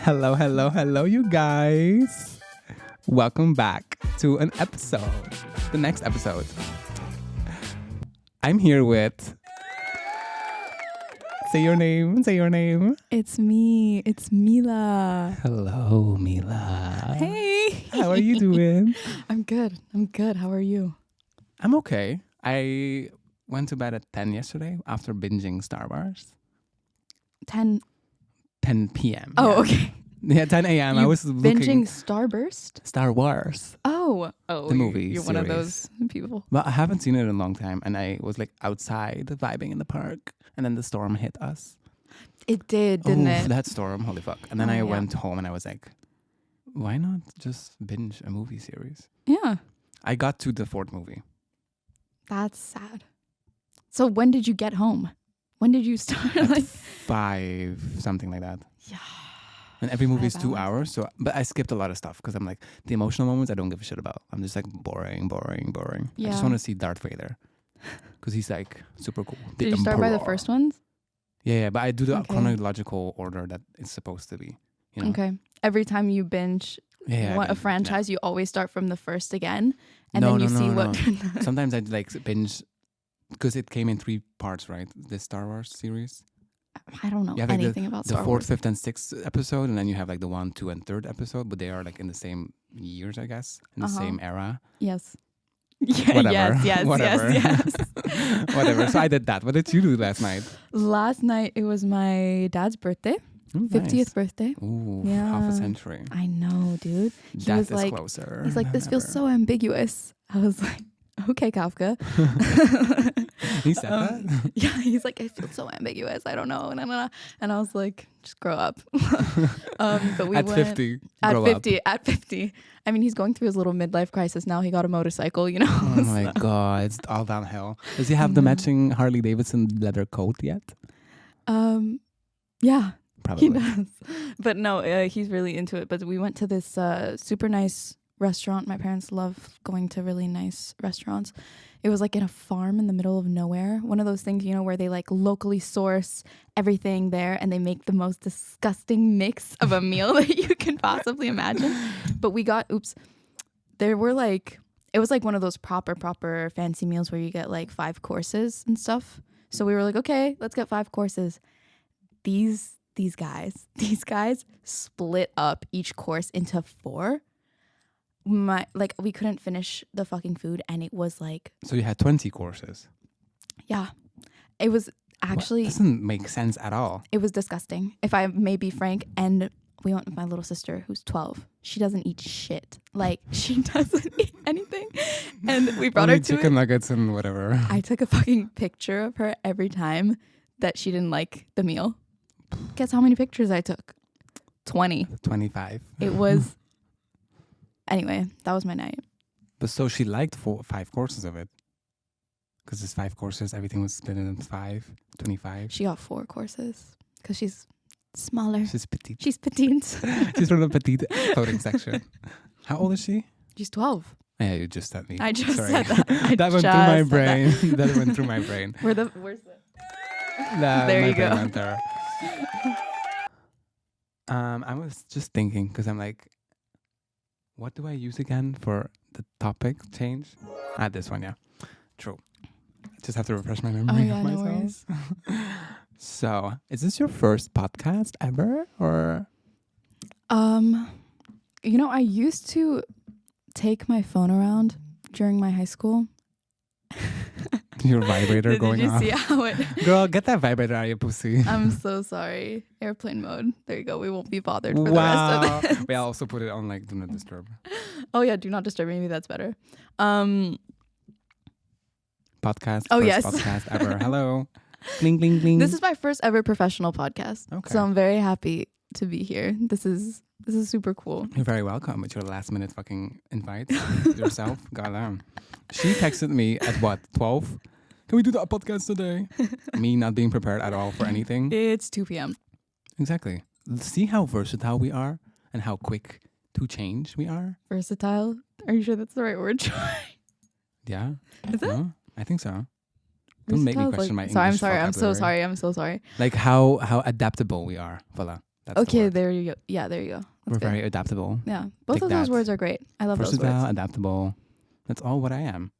Hello, hello, hello, you guys. Welcome back to an episode. The next episode. I'm here with... Say your name. Say your name. It's me. It's Mila. Hello, Mila. Hey. How are you doing? I'm good. How are you? I'm okay. I went to bed at 10 yesterday after binging Star Wars. 10 p.m. Oh, yeah. okay. Yeah, 10 a.m. I was looking... Binging Starburst? Star Wars. Oh, the movie You're series. one of those people. Well, I haven't seen it in a long time, and I was like outside vibing in the park, and then the storm hit us. It did, didn't it? That storm, holy fuck. And then I went home and I was like, why not just binge a movie series? Yeah. I got to the fourth movie. That's sad. So when did you get home? When did you start? At 5, something like that. Yeah. And every movie is 2 hours, but I skipped a lot of stuff because I'm like, the emotional moments I don't give a shit about. I'm just like boring. Yeah. I just want to see Darth Vader because he's like super cool. Did you start by the first ones? Yeah, but I do the chronological order that it's supposed to be. You know? Okay. Every time you binge a franchise, you always start from the first again, and then you see what. Sometimes I like binge because it came in 3 parts, right? The Star Wars series. I don't know anything about Star Wars. The 4th, Wars. 5th, and 6th episode, and then you have like the 1, 2, and 3rd episode, but they are like in the same years, I guess, in the same era. Yes. Yeah, whatever. Yes. Whatever. So I did that. What did you do last night? Last night it was my dad's birthday. 50th Nice. birthday. Ooh, Yeah. half a century. I know, dude. That was is like, closer. He's like, this feels Ever. so ambiguous. I was like, okay, Kafka. He said that? Yeah, he's like, I feel so ambiguous. I don't know. And I was like, just grow up. But we At went 50. at grow 50. Up. At 50. I mean, he's going through his little midlife crisis now. He got a motorcycle, you know. Oh my God. It's all downhill. Does he have the matching Harley Davidson leather coat yet? Yeah. Probably. He does. But no, he's really into it. But we went to this super nice restaurant. My parents love going to really nice restaurants. It was like in a farm in the middle of nowhere. One of those things, you know, where they like locally source everything there and they make the most disgusting mix of a meal that you can possibly imagine. But we got, there were like, it was like one of those proper fancy meals where you get like 5 courses and stuff. So we were like, okay, let's get 5 courses. These guys split up each course into 4. We couldn't finish the fucking food, and it was like, So you had 20 courses. yeah, it was actually Doesn't make sense at all. it was disgusting, if I may be frank. And we went with my little sister who's 12. She doesn't eat shit. Like, she doesn't eat anything. And we brought Only her to chicken it. nuggets and whatever. I took a fucking picture of her every time that she didn't like the meal. Guess how many pictures I took? 20. 25. It was anyway, that was my night. But so she liked 5 courses of it. Because it's 5 courses, everything was split into 5, 25. She got 4 courses because she's smaller. She's petite. She's petite. She's from the petite clothing section. How old is she? She's 12. Yeah, you just said me. I just Sorry. said that. That went through my brain. That went through my brain. Where's the? There you go. Went there. I was just thinking because I'm like, what do I use again for the topic change? This one, yeah. True. I just have to refresh my memory of myself. No worries. So, is this your first podcast ever, or? You know, I used to take my phone around during my high school. Your vibrator going Did you off? see how it? Girl, get that vibrator out of your pussy. I'm so sorry. Airplane mode. There you go. We won't be bothered for the rest of it. We also put it on like do not disturb. Oh yeah, do not disturb. Maybe that's better. Podcast. Oh, first yes. Podcast ever. Hello. Bling bling bling. This is my first ever professional podcast. Okay. So I'm very happy to be here. This is super cool. You're very welcome with your last minute fucking invite yourself. Goddamn. She texted me at what, 12? Can we do the podcast today? Me not being prepared at all for anything. It's 2 p.m. Exactly. See how versatile we are and how quick to change we are? Versatile. Are you sure that's the right word? Yeah. Is it? No, I think so. Don't make me question my English I'm sorry. I'm so vocabulary. sorry. Like how adaptable we are. Voila. That's the Okay, word. there you go. Yeah, there you go. We're That's good. very adaptable. Yeah, both Take of those that. words are great. I love those Versatile, words. adaptable. That's all what I am.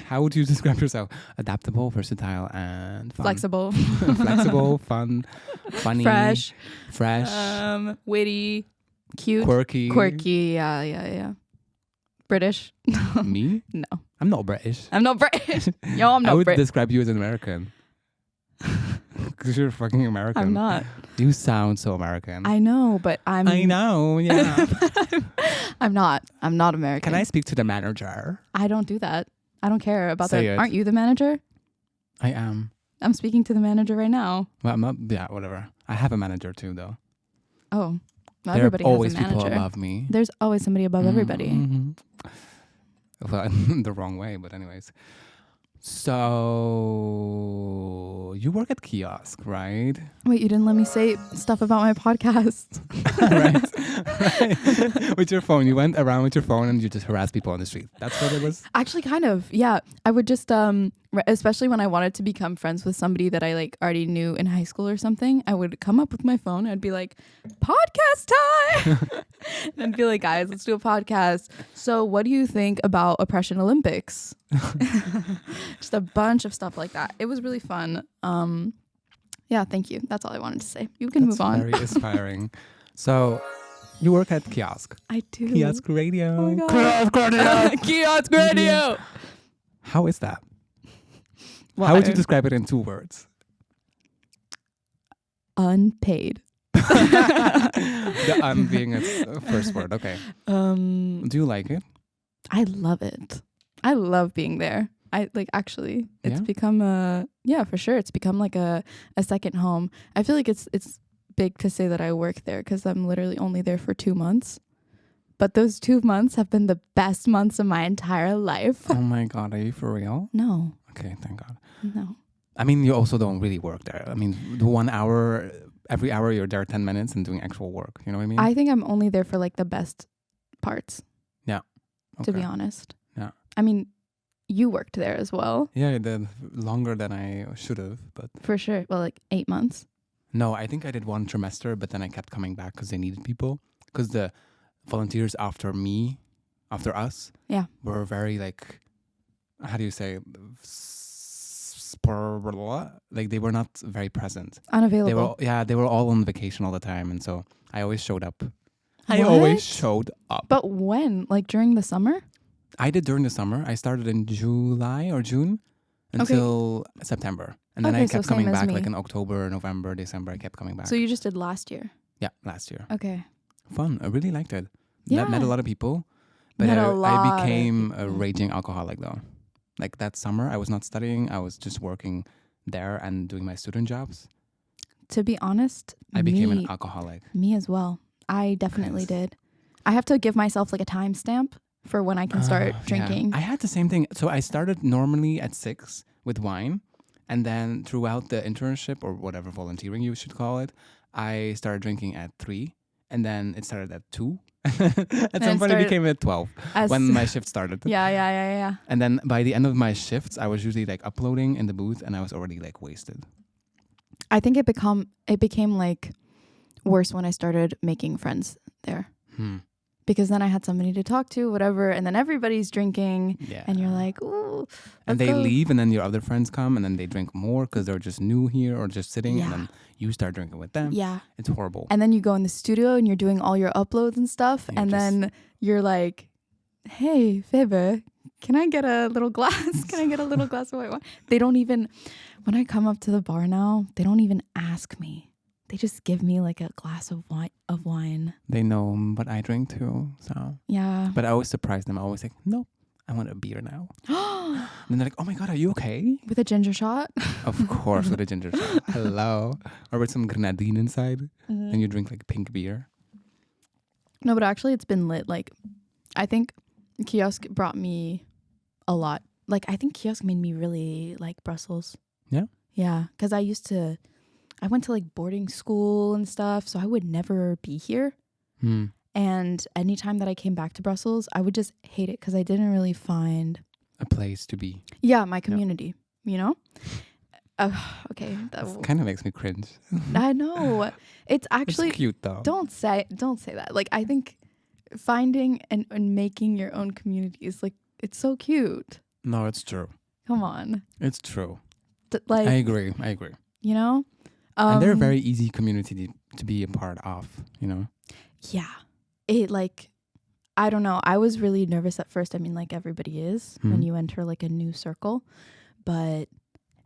How would you describe yourself? Adaptable, versatile, and fun. Flexible, Flexible, fun, funny, fresh, witty, cute, quirky. Yeah. British? Me? No, I'm not British. I'm not British. Yo, I'm I not would British. describe you as an American. Because you're fucking American. I'm not. You sound so American. I know, but I'm. I know, yeah. I'm not. I'm not American. Can I speak to the manager? I don't do that. I don't care about Say that. it. Aren't you the manager? I am. I'm speaking to the manager right now. Well, I'm not, yeah, whatever. I have a manager too, though. Oh, well, There are everybody always has a people manager. above me. There's always somebody above everybody. Mhm. Well, the wrong way, but anyways. So you work at Kiosk, right? Wait, you didn't let me say stuff about my podcast. right. With your phone, you went around with your phone and you just harassed people on the street. That's what it was. Actually, kind of. Yeah, I would just especially when I wanted to become friends with somebody that I like already knew in high school or something, I would come up with my phone. I'd be like, podcast time. And I'd be like, guys, let's do a podcast. So what do you think about Oppression Olympics? Just a bunch of stuff like that. It was really fun. Yeah, thank you. That's all I wanted to say. You can move on. Very inspiring. So you work at Kiosk. I do. Kiosk Radio. Oh my God. Kiosk Radio. Kiosk Radio. How is that? Well, How would you describe it in 2 words? Unpaid. The being a first word. Okay. Do you like it? I love it. I love being there. Actually, it's Yeah? become for sure. It's become like a second home. I feel like it's big to say that I work there because I'm literally only there for 2 months. But those 2 months have been the best months of my entire life. Oh my God. Are you for real? No, Okay. Thank God. no. I mean, you also don't really work there. I mean, the 1 hour, every hour you're there 10 minutes and doing actual work. You know what I mean? I think I'm only there for like the best parts. Okay. To be honest. Yeah. I mean, you worked there as well. Yeah, I did longer than I should have, but For sure. Well, like 8 months. no, I think I did 1 trimester, but then I kept coming back because they needed people. Because the volunteers after us, Yeah. were very like, how do you say, like they were not very present. Unavailable. They were all on vacation all the time, and so I always showed up. I What? always showed up. But when? Like during the summer? I did during the summer. I started in July or June until September. And then Okay, I so kept coming same as back me. like in October, November, December. I kept coming back. So you just did last year? Yeah, last year. Okay. Fun. I really liked it. Yeah. Met a lot of people. But Met a lot I of became a people. raging alcoholic though. Like that summer, I was not studying. I was just working there and doing my student jobs. To be honest, I became an alcoholic. me as well. I definitely Nice. did. I have to give myself like a timestamp for when I can start Yeah. drinking. I had the same thing. So I started normally at 6 with wine. And then throughout the internship or whatever volunteering you should call it, I started drinking at 3. And then it started at 2. At some point it became at 12 As- when my shift started. Yeah. And then by the end of my shifts, I was usually like uploading in the booth and I was already like wasted. I think it became like worse when I started making friends there. Because then I had somebody to talk to, whatever, and then everybody's drinking, Yeah. and you're like, ooh. And let's they go. leave, and then your other friends come, and then they drink more because they're just new here or just sitting, Yeah. and then you start drinking with them. Yeah. It's horrible. And then you go in the studio and you're doing all your uploads and stuff, Yeah, and just- then you're like, hey, Febe, can I get a little glass? Can I get a little glass of white wine? They don't even, when I come up to the bar now, they don't even ask me. They just give me like a glass of wine. They know, but I drink too. So, Yeah. but I always surprise them. I always like, no, I want a beer now. And they're like, oh my God, are you okay? With a ginger shot. Of course, with a ginger shot. Hello. Or with some grenadine inside. And you drink like pink beer. No, but actually it's been lit. Like, I think Kiosk brought me a lot. Like, I think Kiosk made me really like Brussels. Yeah? Yeah. Because I went to like boarding school and stuff, so I would never be here. And anytime that I came back to Brussels, I would just hate it because I didn't really find A place to be. my community, you know? Okay. It kind of makes me cringe. I know. It's actually It's cute though. Don't say that. Like, I think finding and making your own community is like, it's so cute. No, it's true. Come on. It's true. Like, I agree. you know? And they're a very easy community to be a part of, you know? Yeah. It like, I don't know. I was really nervous at first. I mean, like everybody is when you enter like a new circle, but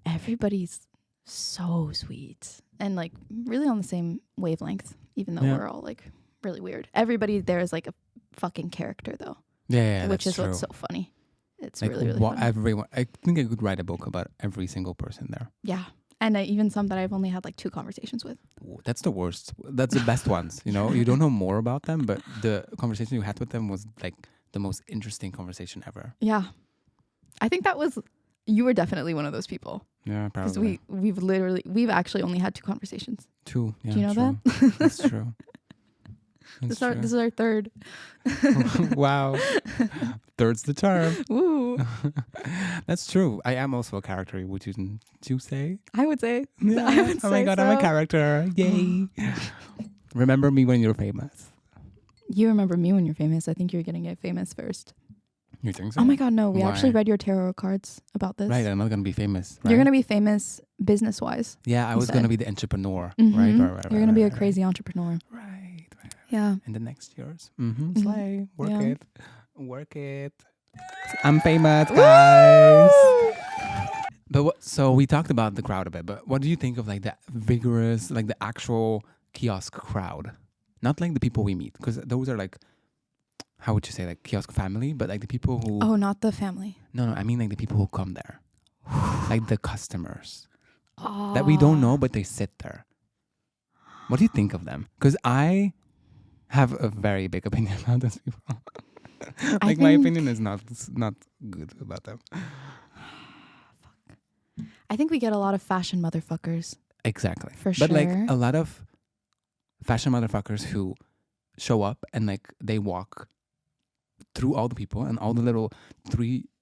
everybody's so sweet and like really on the same wavelength, even though we're all like really weird. Everybody there is like a fucking character though. Yeah, which is true. what's so funny. It's like, really funny. Everyone. I think I could write a book about every single person there. Yeah. And even some that I've only had like 2 conversations with. Ooh, that's the worst. That's the best ones. You know, you don't know more about them, but the conversation you had with them was like the most interesting conversation ever. Yeah. I think you were definitely one of those people. Yeah, probably. Because we've actually only had 2 conversations. 2. Yeah, do you know true. that? That's true. This is our 3rd. Wow. 3rd's the charm. Ooh. That's true. I am also a character, would you say? I would say. Yeah. I would Oh my god, I'm a character. Yay. Remember me when you're famous. You remember me when you're famous. I think you're going to get famous first. You think so? Oh my god, no. We Why? actually read your tarot cards about this. Right, I'm not going to be famous. Right? You're going to be famous business-wise. Yeah, I was going to be the entrepreneur. Mm-hmm. Right. You're going to be a crazy entrepreneur. Right. Yeah. In the next years. Slay. Work it. I'm famous, Woo! guys. But so we talked about the crowd a bit, but what do you think of like the vigorous, like the actual kiosk crowd? Not like the people we meet, because those are like, how would you say, like kiosk family, but like the people who... Oh, not the family. No, I mean like the people who come there. Like the customers. That we don't know, but they sit there. What do you think of them? Because I have a very big opinion about those people. Like my opinion is not good about them. I think we get a lot of fashion motherfuckers. Exactly. For sure. But like a lot of fashion motherfuckers who show up and like they walk through all the people and all the little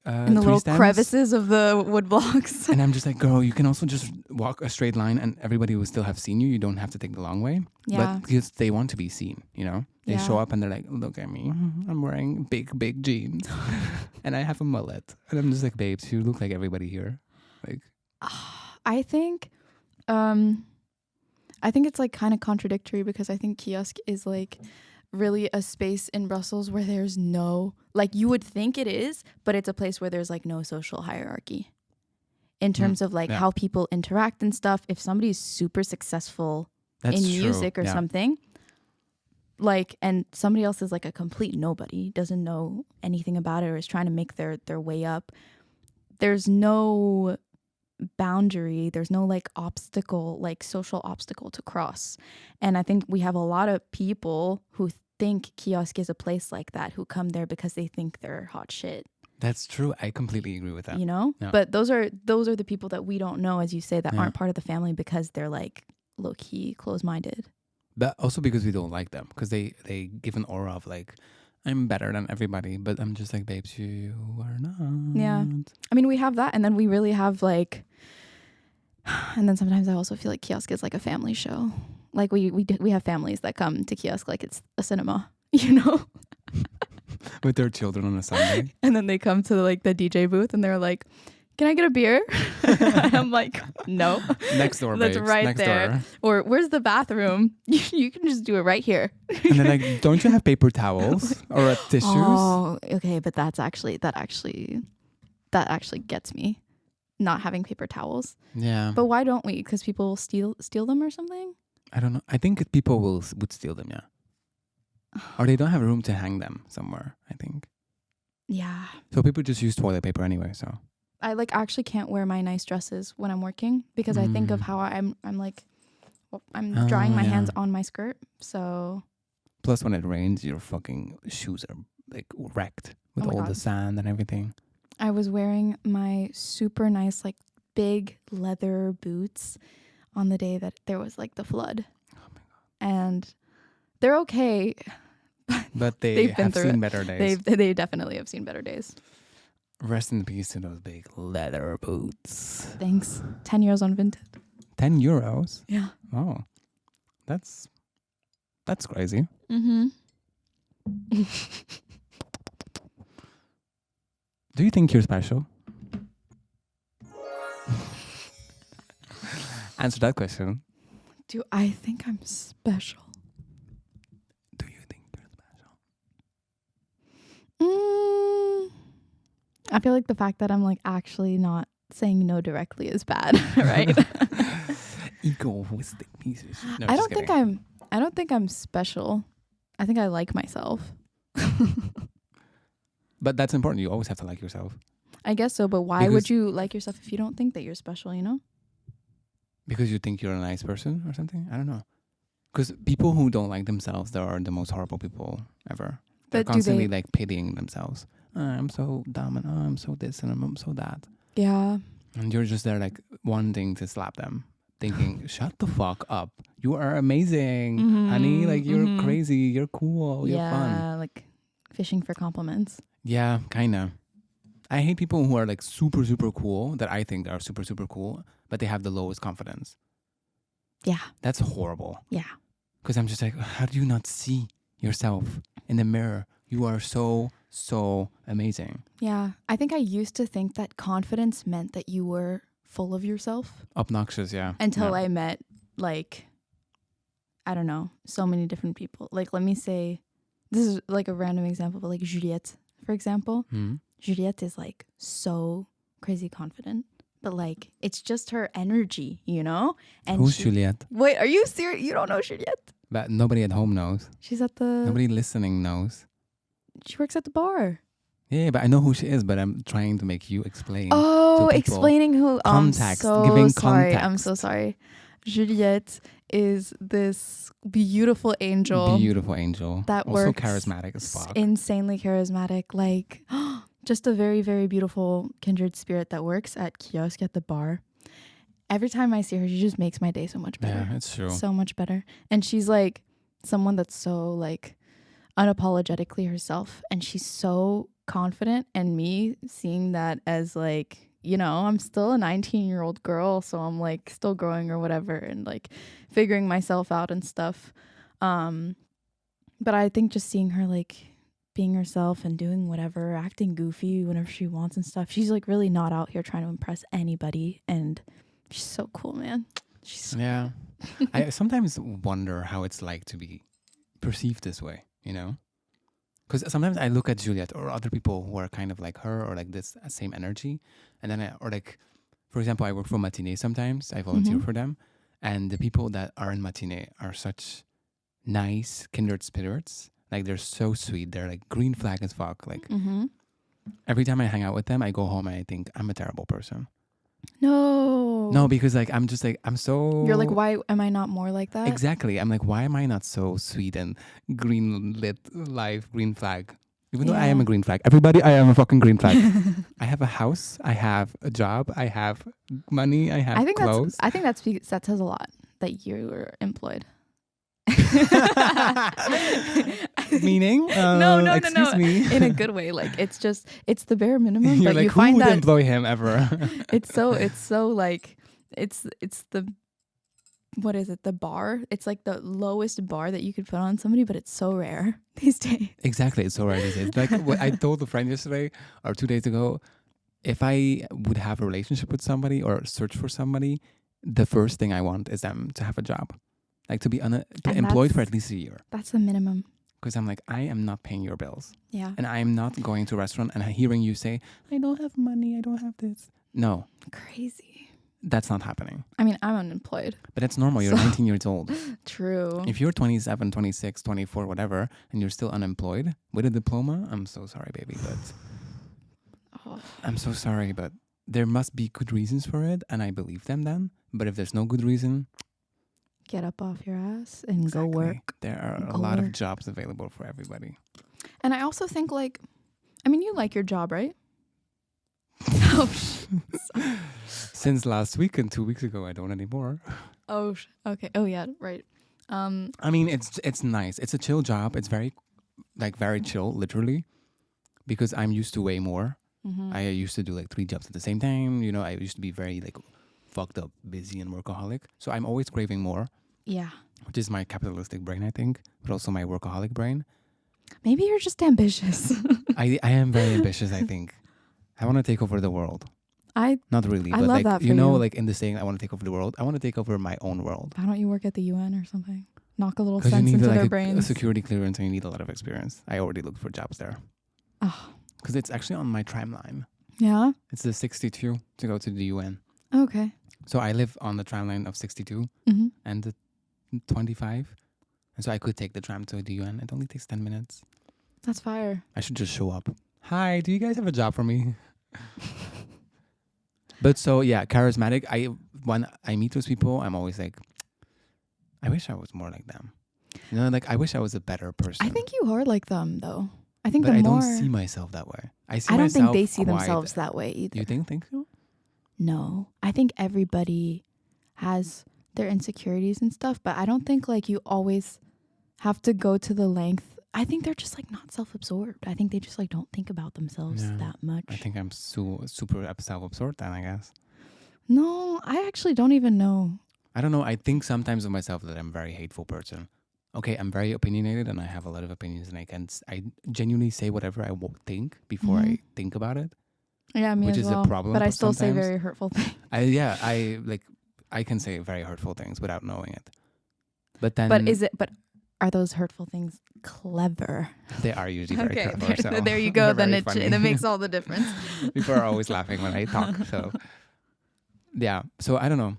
in the little stands. crevices of the wood blocks. And I'm just like, girl, you can also just walk a straight line and everybody will still have seen you. You don't have to take the long way. Yeah. But because they want to be seen, you know? They show up and they're like, look at me. I'm wearing big jeans. And I have a mullet. And I'm just like, babes, you look like everybody here. Like, I think it's like kind of contradictory because I think kiosk is like really a space in Brussels where there's no, like you would think it is, but it's a place where there's like no social hierarchy in terms of like how people interact and stuff. If somebody's super successful in music or something, like, and somebody else is like a complete nobody, doesn't know anything about it or is trying to make their way up, there's no boundary, there's no like obstacle, like social obstacle to cross. And I think we have a lot of people who think kiosk is a place like that, who come there because they think they're hot shit. that's true. I completely agree with that. You know? Yeah. But those are the people that we don't know, as you say, that aren't part of the family because they're like low-key close-minded. But also because we don't like them. Because they give an aura of like, I'm better than everybody. But I'm just like, babes, you are not. Yeah. I mean, we have that. And then we really have like... And then sometimes I also feel like kiosk is like a family show. Like we have families that come to kiosk like it's a cinema, you know? With their children on a Sunday. And then they come to like the DJ booth and they're like, can I get a beer? And I'm like, no. Next door, That's babes. right Next there. door. Or where's the bathroom? You can just do it right here. And they're like, don't you have paper towels or tissues? Oh, okay. But that actually gets me, not having paper towels. Yeah. But why don't we? Because people steal them or something? I don't know. I think people would steal them, yeah. Or they don't have room to hang them somewhere, I think. Yeah. So people just use toilet paper anyway, so. I like actually can't wear my nice dresses when I'm working because I think of how I'm drying my hands on my skirt. So plus when it rains, your fucking shoes are like wrecked with all the sand and everything. I was wearing my super nice like big leather boots on the day that there was like the flood. Oh my god. And they're okay. But they have seen better days. They definitely have seen better days. Rest in peace to those big leather boots. Thanks. 10 euros on Vinted. 10 euros? Yeah. Oh, that's crazy. Mm-hmm. Do you think you're special? Answer that question. Do I think I'm special? Do you think you're special? I feel like the fact that I'm like actually not saying no directly is bad, right? Egoistic pieces. No, I just don't kidding. think I'm special. I think I like myself. But that's important. You always have to like yourself. I guess so, but why would you like yourself if you don't think that you're special, you know? Because you think you're a nice person or something? I don't know. Because people who don't like themselves, they are the most horrible people ever. They're But constantly like pitying themselves. I'm so dumb and I'm so this and I'm so that. Yeah. And you're just there like wanting to slap them. Thinking, shut the fuck up. You are amazing, honey. Like, you're crazy. You're cool. You're fun. Yeah, like fishing for compliments. Yeah, kind of. I hate people who are like super, super cool that I think are super, super cool, but they have the lowest confidence. Yeah. That's horrible. Yeah. Because I'm just like, how do you not see yourself in the mirror? You are so, so amazing. Yeah. I think I used to think that confidence meant that you were full of yourself. Obnoxious, yeah. Until I met, like, I don't know, so many different people. Like, let me say, this is like a random example, but like Juliette, for example. Mm-hmm. Juliette is like so crazy confident, but like it's just her energy, you know? And Who's Juliette? Wait, are you serious? You don't know Juliette? But nobody at home knows. She's at the... Nobody listening knows. She works at the bar. Yeah, but I know who she is, but I'm trying to make you explain. Oh, explaining who... Context. I'm so Giving sorry. context. I'm so sorry. Juliette is this beautiful angel. Beautiful angel. That also works charismatic as fuck. Insanely charismatic. Like, just a very, very beautiful kindred spirit that works at Kiosk at the bar. Every time I see her, she just makes my day so much better. Yeah, it's true. So much better. And she's like someone that's so like unapologetically herself. And she's so confident. And me seeing that as like, you know, I'm still a 19-year-old girl. So I'm like still growing or whatever and like figuring myself out and stuff. But I think just seeing her like being herself and doing whatever, acting goofy whenever she wants and stuff. She's like really not out here trying to impress anybody. And she's so cool, man. Yeah. I sometimes wonder how it's like to be perceived this way, you know? Because sometimes I look at Juliette or other people who are kind of like her or like this same energy. And then or like, for example, I work for Matinee sometimes. I volunteer for them. And the people that are in Matinee are such nice kindred spirits. Like, they're so sweet. They're like green flag as fuck. Like, every time I hang out with them, I go home and I think I'm a terrible person. No, because like I'm just like I'm so. You're like, why am I not more like that? Exactly. I'm like, why am I not so sweet and green lit life, green flag? Even though I am a green flag. Everybody, I am a fucking green flag. I have a house. I have a job. I have money. I have clothes. I think that says a lot that you were employed. Meaning? No. Excuse me. In a good way. Like it's the bare minimum. You're but like, you who find would that employ him ever? it's so like it's the what is it? The bar. It's like the lowest bar that you could put on somebody, but it's so rare these days. Exactly, it's so rare these days. Like what I told a friend yesterday or 2 days ago, if I would have a relationship with somebody or search for somebody, the first thing I want is them to have a job. Like to be employed for at least a year. That's the minimum. Because I'm like, I am not paying your bills. Yeah. And I'm not going to a restaurant and hearing you say, I don't have money, I don't have this. No. Crazy. That's not happening. I mean, I'm unemployed. But that's normal. You're 19 years old. True. If you're 27, 26, 24, whatever, and you're still unemployed with a diploma, I'm so sorry, baby, but I'm so sorry, but there must be good reasons for it, and I believe them then. But if there's no good reason, get up off your ass and go work. There are a lot of jobs available for everybody. And I also think like, I mean, you like your job, right? Since last week and 2 weeks ago, I don't anymore. Okay. Oh yeah, right. I mean, it's nice. It's a chill job. It's very chill, literally, because I'm used to way more. I used to do like 3 jobs at the same time. You know, I used to be very like fucked up, busy and workaholic. So I'm always craving more. Yeah. Which is my capitalistic brain, I think, but also my workaholic brain. Maybe you're just ambitious. I am very ambitious, I think. I want to take over the world. Not really, I but love like that for you know, you. like in the saying, I want to take over the world. I want to take over my own world. Why don't you work at the UN or something? Knock a little Because you sense need into like their a brains. security clearance and you need a lot of experience. I already looked for jobs there. Oh. Because it's actually on my tramline. Yeah? It's the 62 to go to the UN. Okay. So I live on the tramline of 62 and the 25. And so I could take the tram to the UN. It only takes 10 minutes. That's fire. I should just show up. Hi, do you guys have a job for me? But so, yeah, charismatic. When I meet those people, I'm always like, I wish I was more like them. You know, like I wish I was a better person. I think you are like them, though. I think but the I more... don't see myself that way. I don't think they see quite, themselves that way either. You think so? No. I think everybody has their insecurities and stuff, but I don't think like you always have to go to the length. I think they're just like not self-absorbed. I think they just like don't think about themselves that much. I think I'm super self-absorbed then, I guess. No, I actually don't even know. I don't know. I think sometimes of myself that I'm a very hateful person. Okay, I'm very opinionated and I have a lot of opinions and I genuinely say whatever I think before I think about it. Yeah, me which as is well. a problem. But I still say sometimes. very hurtful things. I can say very hurtful things without knowing it. But then But are those hurtful things clever? They are usually very clever. So there you go. Then it makes all the difference. People are always laughing when I talk. So yeah. So I don't know.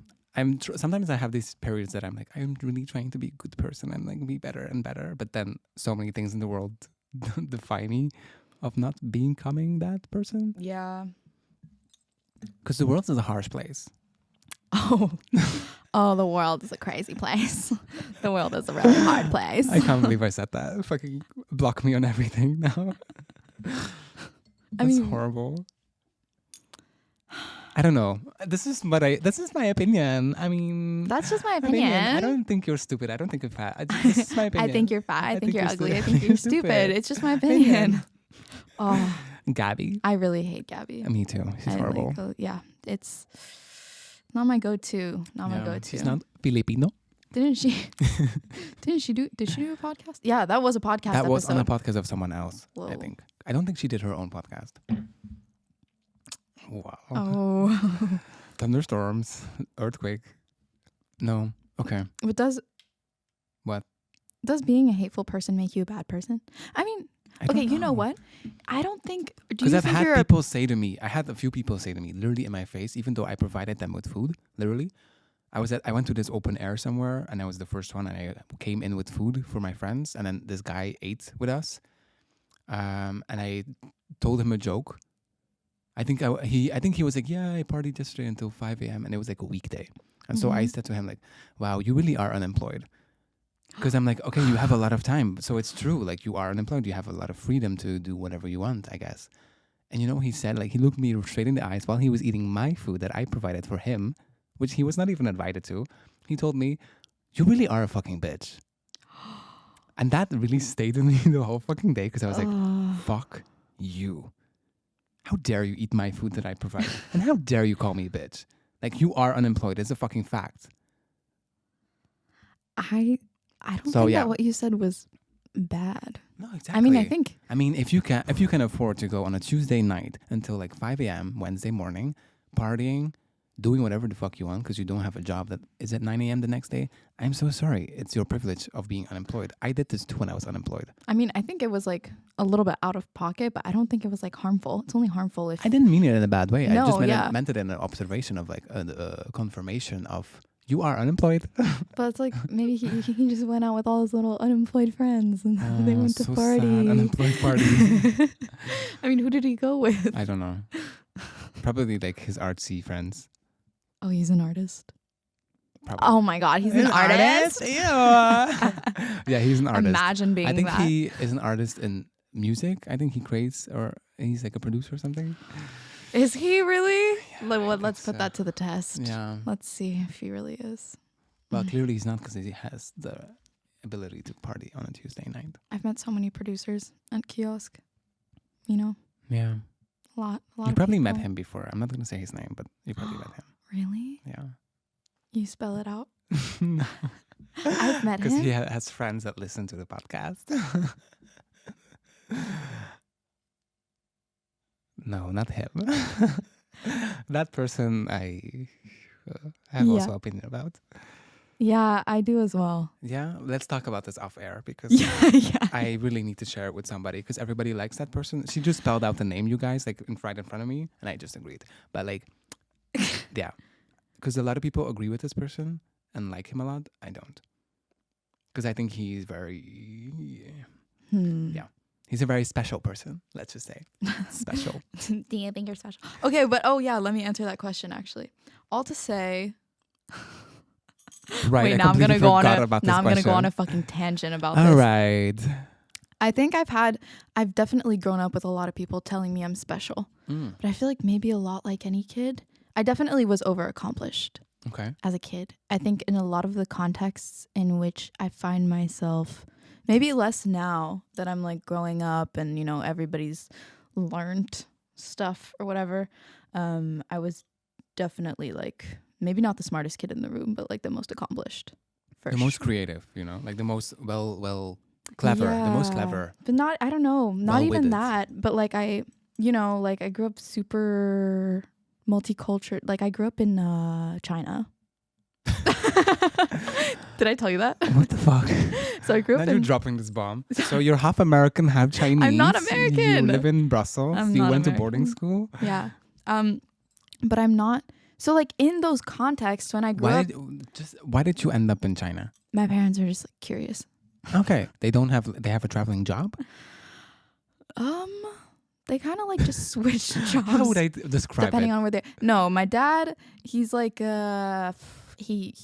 Sometimes I have these periods that I'm like, I'm really trying to be a good person and like be better and better. But then so many things in the world define me of not becoming that person. Yeah. Because the world is a harsh place. Oh, the world is a crazy place. The world is a really hard place. I can't believe I said that. Fucking block me on everything now. That's horrible. I don't know. This is my opinion. I mean, that's just my opinion. I don't think you're stupid. I don't think you're fat. This is my opinion. I think you're fat. I think you're ugly. I think you're stupid. It's just my opinion. Oh, Gabby. I really hate Gabby. Me too. She's horrible. Yeah, it's not my go-to. My go-to. She's not Filipino. Did she do a podcast? Yeah, that was a podcast. That was on a podcast of someone else. Whoa. I think. I don't think she did her own podcast. Wow. Oh. Thunderstorms, earthquake. No. Okay. But does being a hateful person make you a bad person? I mean, okay, you know what? I don't think... Because I've had people say to me, I had a few people say to me, literally in my face, even though I provided them with food, literally. I went to this open air somewhere, and I was the first one, and I came in with food for my friends, and then this guy ate with us, and I told him a joke. I think he was like, yeah, I partied yesterday until 5 a.m. and it was like a weekday. And so I said to him like, wow, you really are unemployed. Because I'm like, okay, you have a lot of time. So it's true. Like you are unemployed. You have a lot of freedom to do whatever you want, I guess. And you know, he said like, he looked me straight in the eyes while he was eating my food that I provided for him, which he was not even invited to. He told me, you really are a fucking bitch. And that really stayed with me the whole fucking day. Because I was like, fuck you. How dare you eat my food that I provide? And how dare you call me a bitch? Like, you are unemployed. It's a fucking fact. I don't think that what you said was bad. No, exactly. I mean, if you can afford to go on a Tuesday night until like 5 a.m. Wednesday morning, partying, doing whatever the fuck you want because you don't have a job that is at 9 a.m. the next day, I'm so sorry. It's your privilege of being unemployed. I did this too when I was unemployed. I mean, I think it was like a little bit out of pocket, but I don't think it was like harmful. It's only harmful if... I didn't mean it in a bad way. No, I just meant it in an observation of like a confirmation of you are unemployed. But it's like maybe he just went out with all his little unemployed friends and they went to party. Sad. Unemployed party. I mean, who did he go with? I don't know. Probably like his artsy friends. Oh, he's an artist. Probably. Oh my God, he's an artist. Yeah. Yeah, he's an artist. Imagine being. I think he is an artist in music. I think he creates, or he's like a producer or something. Is he really? Yeah, let's put that to the test. Yeah. Let's see if he really is. Well, clearly he's not because he has the ability to party on a Tuesday night. I've met so many producers at Kiosk. You know. Yeah. A lot You of probably met people. him before. I'm not going to say his name, but you probably met him. Really? Yeah. You spell it out? No. I've met Because him. he has friends that listen to the podcast. No, not him. That person I have also opinion about. Yeah, I do as well. Yeah, let's talk about this off air because Yeah. I really need to share it with somebody because everybody likes that person. She just spelled out the name, you guys, like right in front of me, and I just agreed. But like, yeah, because a lot of people agree with this person and like him a lot. I don't, because I think he's very, yeah, he's a very special person. Let's just say special. Do you think you're special? Okay, but let me answer that question actually. All to say. Right. Wait, now I'm gonna go on a fucking tangent about All this. right. I think I've definitely grown up with a lot of people telling me I'm special, but I feel like maybe a lot like any kid, I definitely was overaccomplished. Okay. As a kid, I think in a lot of the contexts in which I find myself, maybe less now that I'm like growing up and everybody's learned stuff or whatever. I was definitely like. Maybe not the smartest kid in the room, but like the most accomplished. The most creative, like the most clever, the most clever. But I don't know, not even well-witted. that. But like I grew up super multicultural. Like I grew up in China. Did I tell you that? What the fuck? So I grew up Now you're in. dropping this bomb. So you're half American, half Chinese. I'm not American. You live in Brussels. I'm you not went to American. boarding school. Yeah. But I'm not. So like in those contexts when I grew up, Why did you end up in China? my parents are just like curious. Okay, they have a traveling job. They kind of like just switch jobs. How would I describe depending it? on where they're. No, my dad, he's like he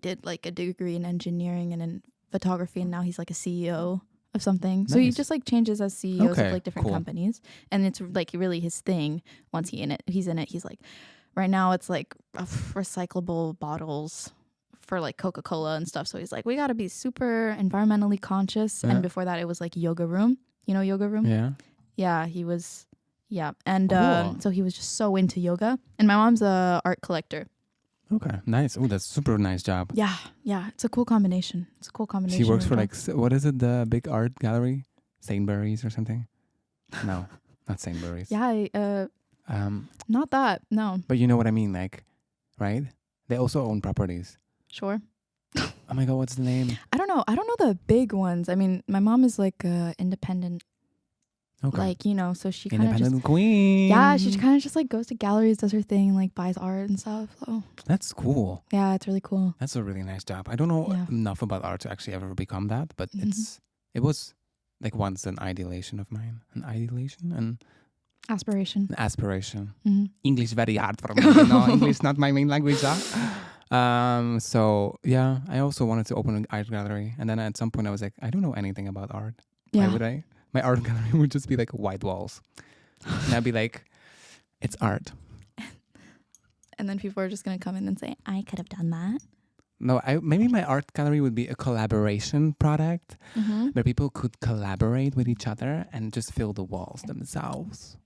did like a degree in engineering and in photography, and now he's like a CEO of something. So he Nice. just like changes as CEOs Okay, of like different cool. companies, and it's like really his thing. Once he's in it. He's like, right now it's like recyclable bottles for like Coca-Cola and stuff. So he's like, we got to be super environmentally conscious. Yeah. And before that, it was like yoga room. You know yoga room? Yeah. Yeah, he was. Yeah, and Cool. so he was just so into yoga. And my mom's a art collector. Okay. Nice. Oh, that's super nice job. Yeah, it's a cool combination. She works for of like what is it? The big art gallery, Sainsbury's or something? No, not Sainsbury's. Yeah, not that. No, But you know what I mean, like, right? They also own properties. sure. Oh my god, what's the name? I don't know the big ones. I mean, my mom is like independent. Okay. Like, so she kind of just. Independent queen. Yeah, she kind of just like goes to galleries, does her thing, like buys art and stuff. So That's cool. yeah, it's really cool. That's a really nice job. I don't know Yeah. enough about art to actually ever become that, but Mhm. it was like once an ideation of mine. An ideation and Aspiration. an aspiration. Hmm. English very hard for me. English not my main language. So yeah, I also wanted to open an art gallery, and then at some point I was like, I don't know anything about art. Yeah. Why would I? My art gallery would just be like white walls, and I'd be like, it's art. And then people are just gonna come in and say, I could have done that. No, maybe my art gallery would be a collaboration product Mm-hmm. where people could collaborate with each other and just fill the walls themselves.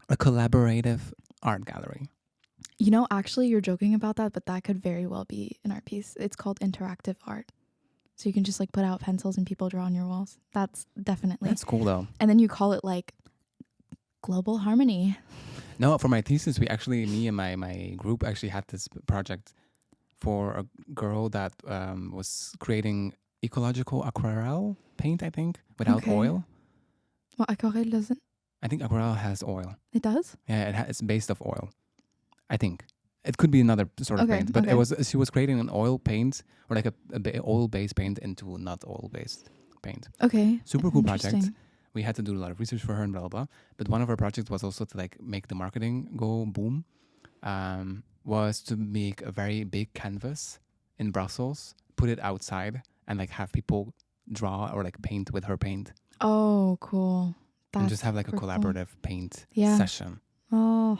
A collaborative art gallery. Actually, you're joking about that, but that could very well be an art piece. It's called interactive art. So you can just like put out pencils and people draw on your walls. That's definitely. That's cool though. And then you call it like global harmony. No, for my thesis, me and my group actually had this project for a girl that was creating ecological aquarelle paint, I think, without Okay. oil. Well, aquarelle doesn't. I think aquarelle has oil. It does? Yeah, it's based off oil. I think it could be another sort of Okay, paint, but okay. she was creating an oil paint or like a oil-based paint into a not oil-based paint. Okay. Super cool project. Interesting. We had to do a lot of research for her and blah blah blah. But one of our projects was also to like make the marketing go boom. Was to make a very big canvas in Brussels, put it outside, and like have people draw or like paint with her paint, Oh, cool. and just have like a super cool. collaborative paint Yeah. session. Oh, We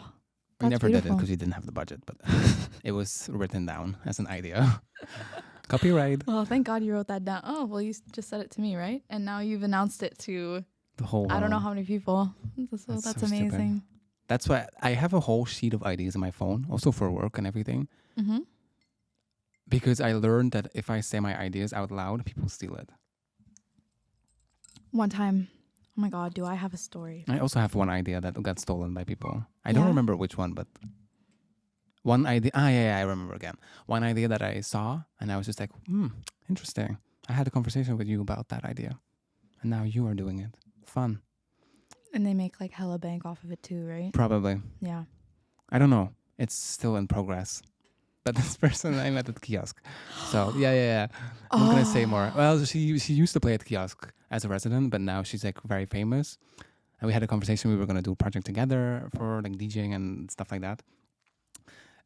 that's never did it beautiful. because we didn't have the budget, but it was written down as an idea. Copyright. Well, thank God you wrote that down. Oh, well, you just said it to me, right? And now you've announced it to The whole I don't know world. how many people. So That's that's so stupid. amazing. That's why I have a whole sheet of ideas in my phone, also for work and everything. Mm-hmm. Because I learned that if I say my ideas out loud, people steal it. One time, oh my God, do I have a story? I also have one idea that got stolen by people. I don't Yeah? remember which one, but one idea. Yeah, I remember again. One idea that I saw, and I was just like, interesting. I had a conversation with you about that idea, and now you are doing it. Fun. And they make like hella bank off of it too, right? Probably. Yeah. I don't know. It's still in progress. But this person I met at Kiosk. So, yeah. I'm not going to say more. Well, she used to play at Kiosk as a resident, but now she's like very famous. And we had a conversation. We were going to do a project together for like DJing and stuff like that.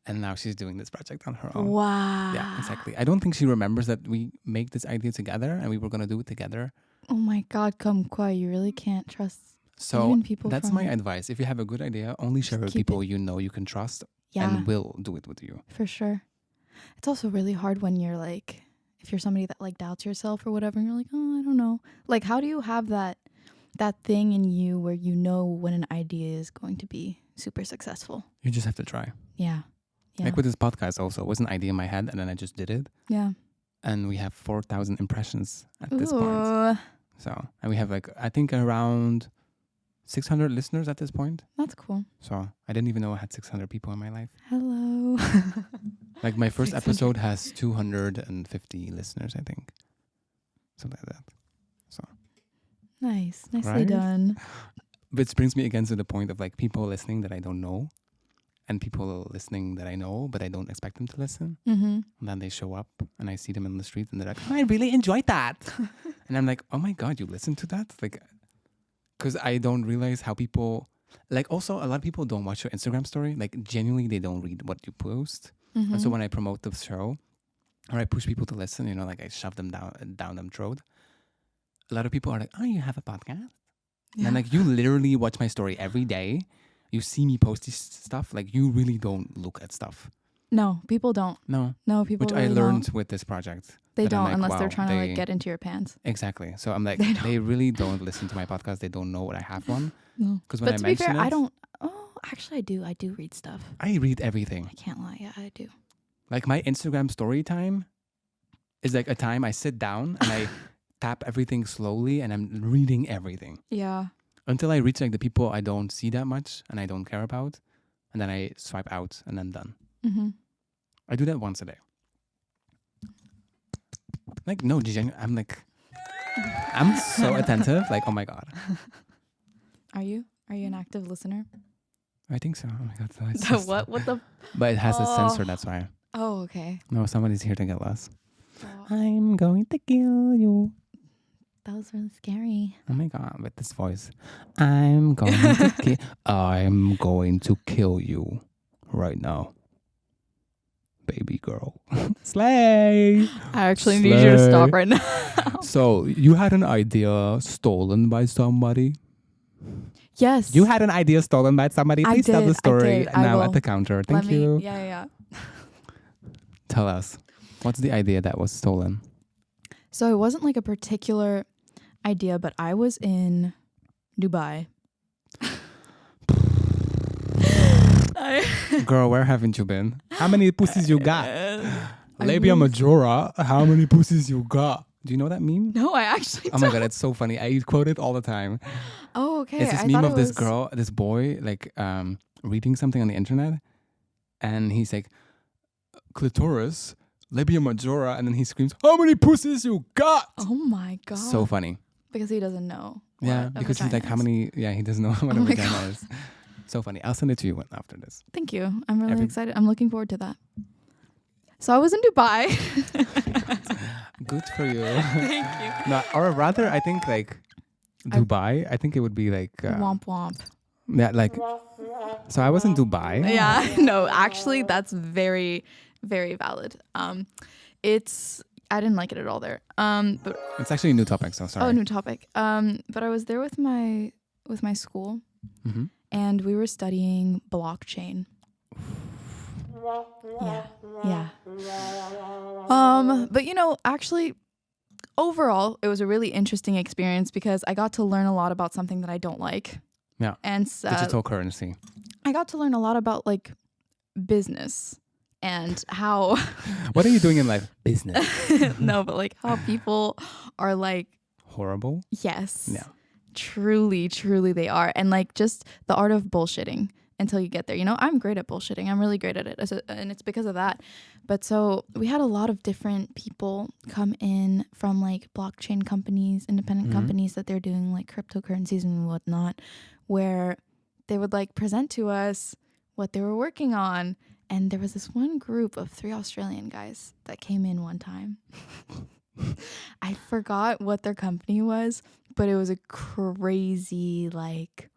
And now she's doing this project on her own. Wow. Yeah, exactly. I don't think she remembers that we make this idea together and we were going to do it together. Oh my God, Kumquat, you really can't trust So even people that's from... my advice. If you have a good idea, only share with keep people you know you can trust and will do it with you. For sure. It's also really hard when you're like, if you're somebody that like doubts yourself or whatever, and you're like, oh, I don't know. Like, how do you have that thing in you where you know when an idea is going to be super successful? You just have to try. Yeah. Like with this podcast also, it was an idea in my head and then I just did it. Yeah. And we have 4,000 impressions at this point. So, and we have like, I think around 600 listeners at this point. That's cool. So I didn't even know I had 600 people in my life. Hello. Like my first episode has 250 listeners, I think. Something like that. So Nice. Nicely right? done. Which brings me again to the point of like people listening that I don't know and people listening that I know, but I don't expect them to listen. Mm-hmm. And then they show up and I see them in the street and they're like, oh, I really enjoyed that. And I'm like, oh my God, you listened to that? Like, because I don't realize how people, like also a lot of people don't watch your Instagram story. Like genuinely, they don't read what you post. Mm-hmm. And so when I promote the show or I push people to listen, you know, like I shove them down them throat. A lot of people are like, oh, you have a podcast? Yeah. And like, you literally watch my story every day. You see me post this stuff. Like, you really don't look at stuff. No, people don't. No, People which really I learned don't. with this project. They that don't I'm like, unless wow, they're trying to like get into your pants. Exactly. So I'm like, they really don't listen to my podcast. They don't know what I have one. No. Because when But I to be fair, mention it, I don't. Oh, actually, I do. I do read stuff. I read everything. I can't lie. Yeah, I do. Like my Instagram story time is like a time I sit down and I tap everything slowly and I'm reading everything. Yeah. Until I reach like the people I don't see that much and I don't care about. And then I swipe out and then done. Mm-hmm. I do that once a day. Like, no, I'm like, I'm so attentive. Like, oh my God. Are you? Are you an active listener? I think so. Oh my God. So it's So just- what? What the? But it has a sensor, that's why. Oh, okay. No, somebody's here to get lost. Oh, I'm going to kill you. that was really scary. Oh my God, with this voice. I'm going to kill you right now. Baby girl. Slay. I actually need you to stop right now. So, you had an idea stolen by somebody? Yes. You had an idea stolen by somebody? I Please tell did, the story I now will. at the counter. Thank Let me, you. Yeah. Tell us. What's the idea that was stolen? So it wasn't like a particular idea, but I was in Dubai. Girl, where haven't you been? How many pussies you got? I Labia really- majora. How many pussies you got? Do you know that meme? No, I actually Oh my God, it's so funny. I quote it all the time. Oh, okay. It's this I meme thought of it this was- girl, this boy, like reading something on the internet. And he's like, clitoris, labia majora. And then he screams, how many pussies you got? Oh my God. So funny. Because he doesn't know. what Yeah, a because he's like, vagina how is. many? Yeah, he doesn't know what a Oh my vagina God. is. So funny. I'll send it to you after this. Thank you. I'm really Every- excited. I'm looking forward to that. So I was in Dubai. Good for you. Thank you. No, or rather, I think like Dubai. I think it would be like Womp womp. yeah, like. So I was in Dubai. Yeah, no, actually, that's very, very valid. It's I didn't like it at all there. But It's actually a new topic, so sorry. oh, new topic. But I was there with my school, Mhm. and we were studying blockchain. Yeah. But you know, actually, overall, it was a really interesting experience because I got to learn a lot about something that I don't like. Yeah. And digital currency. I got to learn a lot about like business and how. What are you doing in life? Business. No, but like how people are like. Horrible? Yes. Yeah. Truly, truly they are. And like just the art of bullshitting until you get there. You know, I'm great at bullshitting. I'm really great at it. And it's because of that. But so we had a lot of different people come in from like blockchain companies, independent companies that they're doing like cryptocurrencies and whatnot, where they would like present to us what they were working on. And there was this one group of 3 Australian guys that came in one time. I forgot what their company was, but it was a crazy like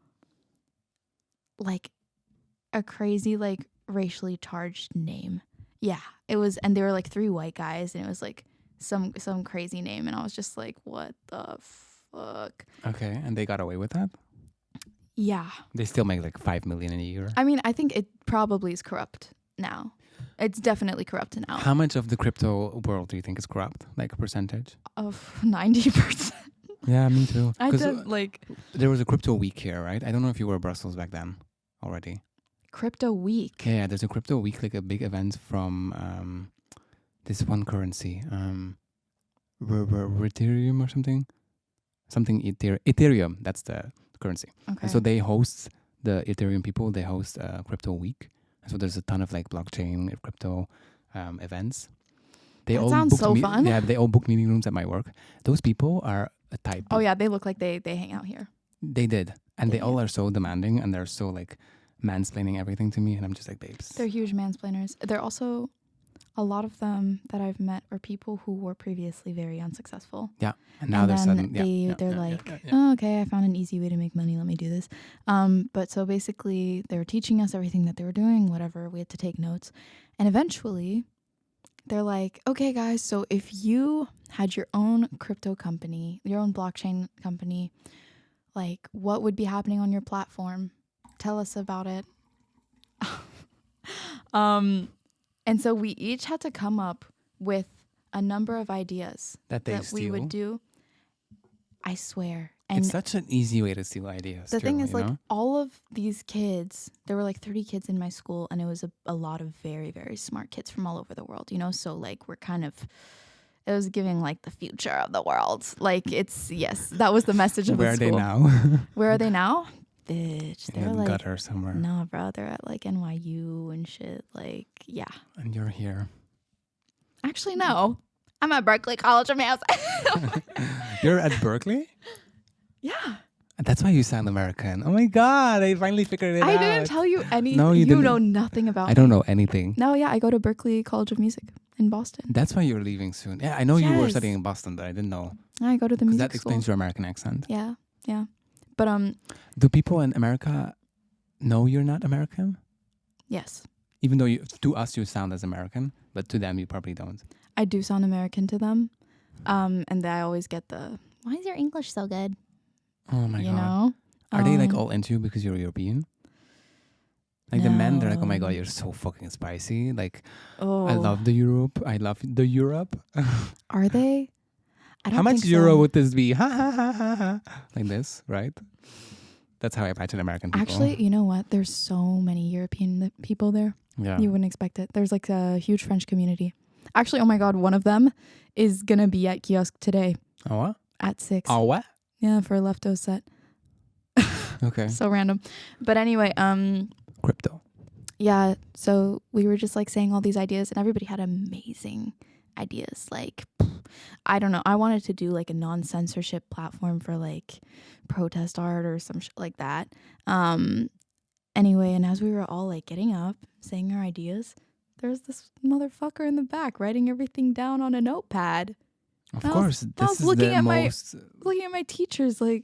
a crazy like racially charged name. Yeah, it was, and they were like 3 white guys, and it was like some crazy name, and I was just like, what the fuck? Okay, and they got away with that? Yeah. They still make like 5 million in a year. I mean, I think it probably is corrupt now. It's definitely corrupt now. How much of the crypto world do you think is corrupt? Like a percentage? Of 90%. Yeah, me too. I did like there was a crypto week here, right? I don't know if you were in Brussels back then already. Crypto week. Yeah, there's a crypto week, like a big event from this one currency, Ethereum or something. Ethereum. That's the currency. Okay. And so they host the Ethereum people. They host a crypto week. And so there's a ton of like blockchain crypto events. That sounds so fun. Yeah, they all book meeting rooms at my work. Those people are a type. Oh yeah, they look like they hang out here. They did, and they Yeah. all are so demanding, and they're so like mansplaining everything to me, and I'm just like, babes. They're huge mansplainers. They're also, a lot of them that I've met are people who were previously very unsuccessful. Yeah, and now they're then suddenly they're like, oh, okay, I found an easy way to make money. Let me do this. But so basically, they were teaching us everything that they were doing. Whatever, we had to take notes, and eventually, they're like, okay, guys. So if you had your own crypto company, your own blockchain company, like what would be happening on your platform? Tell us about it. And so we each had to come up with a number of ideas that we would do. I swear. And it's such an easy way to steal ideas. the thing is, like, know? all of these kids, there were like 30 kids in my school, and it was a lot of very, very smart kids from all over the world, you know? So like we're kind of, it was giving like the future of the world. Like it's, yes, that was the message of Where the are school. they now? Where are they now? Bitch, In they're a like, gutter somewhere. nah, bro, they're at like NYU and shit. Like, yeah. And you're here. Actually, no. I'm at Berkeley College of Music. You're at Berkeley? Yeah. That's why you sound American. Oh my God, I finally figured it out. I didn't tell you anything. No, you you didn't. know nothing about I don't know anything. No, yeah, I go to Berkeley College of Music in Boston. That's why you're leaving soon. Yeah, I know you were Yes. studying in Boston, but I didn't know. I go to the Because music that school. explains your American accent. Yeah, yeah. But Do people in America know you're not American? yes. Even though to us you sound as American, but to them you probably don't. I do sound American to them. And I always get the, why is your English so good? Oh my you God. know? Are they like all into you because you're European? Like the men, they're like, oh my God, you're so fucking spicy. Like, Oh, I love the Europe. I love the Europe. Are they? I don't How much think euro so. would this be? Ha ha ha ha ha. Like this, right? That's how I imagine American people. Actually, you know what? There's so many European people there. yeah. You wouldn't expect it. There's like a huge French community. Actually, oh my God, one of them is going to be at Kiosk today Oh what? at 6. Oh what? Yeah, for a leftover set. Okay. So random. But anyway, Crypto. yeah, so we were just like saying all these ideas, and everybody had amazing ideas. Like, I don't know. I wanted to do like a non-censorship platform for like protest art or some shit like that. Anyway, and as we were all like getting up, saying our ideas, there's this motherfucker in the back writing everything down on a notepad. Of I was- course. I This was is looking the at my- most. Looking at my teachers like,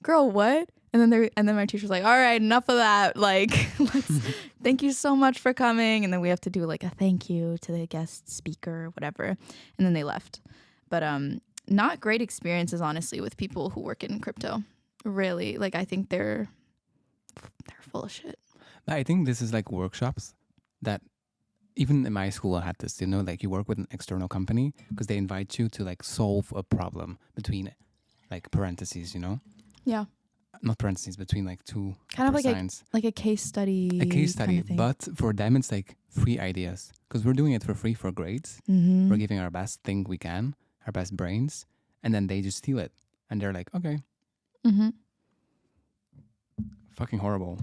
girl, what? And then my teacher's like, all right, enough of that. Like, thank you so much for coming. And then we have to do like a thank you to the guest speaker or whatever. And then they left. But not great experiences, honestly, with people who work in crypto. Really, like I think they're full of shit. I think this is like workshops that even in my school, I had this, like you work with an external company because they invite you to like solve a problem between like parentheses, Yeah. not parentheses, between like two Kind of like signs. a case study. A case study, kind of thing. but for them it's like free ideas because we're doing it for free for grades. Mm-hmm. We're giving our best thing we can, our best brains, and then they just steal it. And they're like, okay. Mm-hmm. Fucking horrible.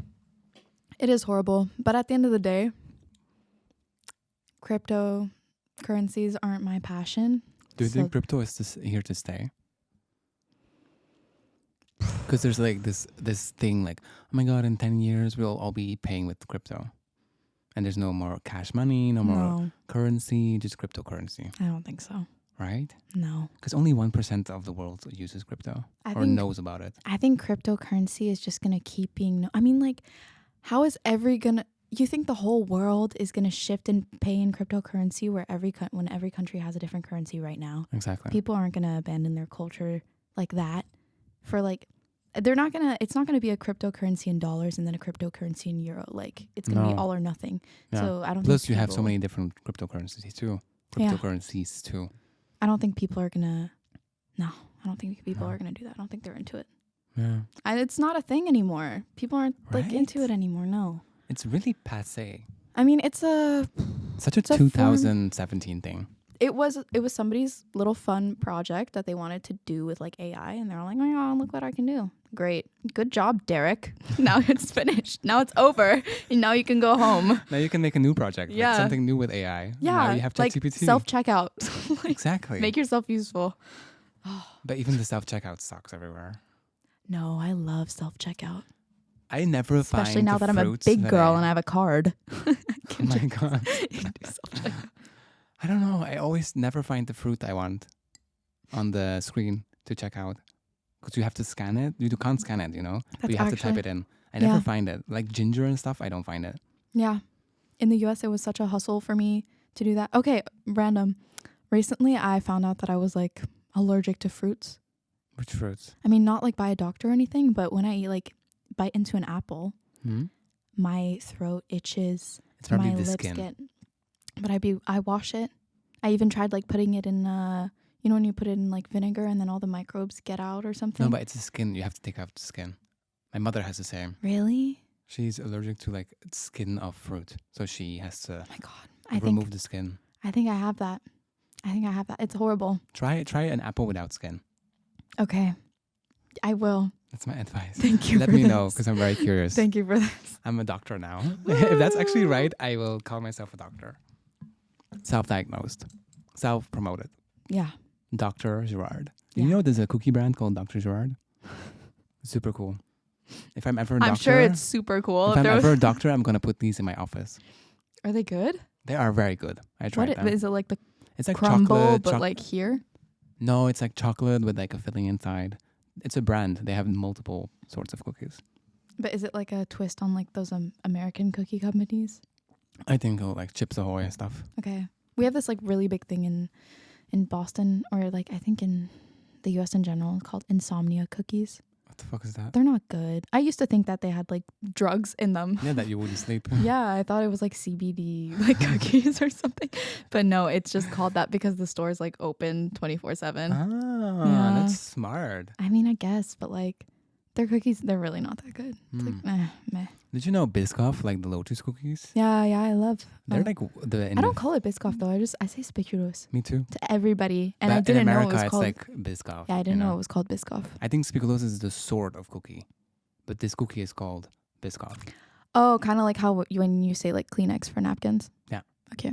It is horrible. But at the end of the day, cryptocurrencies aren't my passion. Do you think crypto is here to stay? Because there's like this thing like, oh my God, in 10 years, we'll all be paying with crypto. And there's no more cash money, no more currency, just cryptocurrency. I don't think so. Right? No. Because only 1% of the world uses crypto or knows about it. I think cryptocurrency is just going to keep being... I mean, like, how is you think the whole world is going to shift and pay in cryptocurrency when every country has a different currency right now? Exactly. People aren't going to abandon their culture like that for like... It's not going to be a cryptocurrency in dollars and then a cryptocurrency in euro. Like, it's going to be all or nothing. Yeah. So I don't Plus, think you have so many different cryptocurrencies too. I don't think people are going to... No, I don't think people are going to do that. I don't think they're into it. Yeah. It's not a thing anymore. People aren't like into it anymore. No. It's really passé. I mean, it's such a 2017 thing. It was somebody's little fun project that they wanted to do with like AI, and they're like, oh my God, look what I can do. Great. Good job, Derek. Now it's finished. Now it's over. And now you can go home. Now you can make a new project. Yeah. Like something new with AI. Yeah. Now you have like ChatGPT. Self-checkout. Like, exactly. Make yourself useful. But even the self-checkout sucks everywhere. No, I love self-checkout. I never Especially now that I'm a big girl and I have a card. Oh my God. I don't know. I always never find the fruit I want on the screen to check out. Because you have to scan it. You can't scan it, but you have to type it in. I never find it. Like ginger and stuff, I don't find it. Yeah. In the US, it was such a hustle for me to do that. Okay, random. Recently, I found out that I was like allergic to fruits. Which fruits? I mean, not like by a doctor or anything, but when I bite into an apple, my throat itches. It's probably my the lips skin. But I wash it. I even tried like putting it in when you put it in like vinegar and then all the microbes get out or something. No, but it's the skin. You have to take out the skin. My mother has the same. Really? She's allergic to like skin of fruit, so she has to oh my God. remove the skin. I think I have that. It's horrible. Try an apple without skin. Okay, I will. That's my advice. Thank you. Let me know because I'm very curious. Thank you for this. I'm a doctor now. If that's actually right, I will call myself a doctor. Self-diagnosed, self-promoted. Yeah. Dr. Geerard. Yeah. You know there's a cookie brand called Dr. Geerard? Super cool. If I'm ever a doctor... I'm sure it's super cool. If I'm ever a doctor, I'm going to put these in my office. Are they good? They are very good. I tried them. Is it like the it's like crumble, chocolate, but like here? No, it's like chocolate with like a filling inside. It's a brand. They have multiple sorts of cookies. But is it like a twist on like those American cookie companies? I think like Chips Ahoy and stuff. Okay. We have this like really big thing in Boston, or like I think in the US in general, called insomnia cookies. What the fuck is that? They're not good. I used to think that they had like drugs in them. Yeah, that you wouldn't sleep. Yeah, I thought it was like CBD like cookies or something. But no, it's just called that because the store is like open 24/7. Ah, that's smart. I mean, I guess, but like their cookies, they're really not that good. It's like meh. Did you know Biscoff, like the Lotus cookies? Yeah, I love. They're like I don't call it Biscoff though. I say Speculoos. Me too. To everybody, and but I didn't in America, know it was called. It's like Biscoff. Yeah, I didn't know it was called Biscoff. I think Speculoos is the sort of cookie, but this cookie is called Biscoff. Oh, kind of like how when you say like Kleenex for napkins. Yeah. Okay.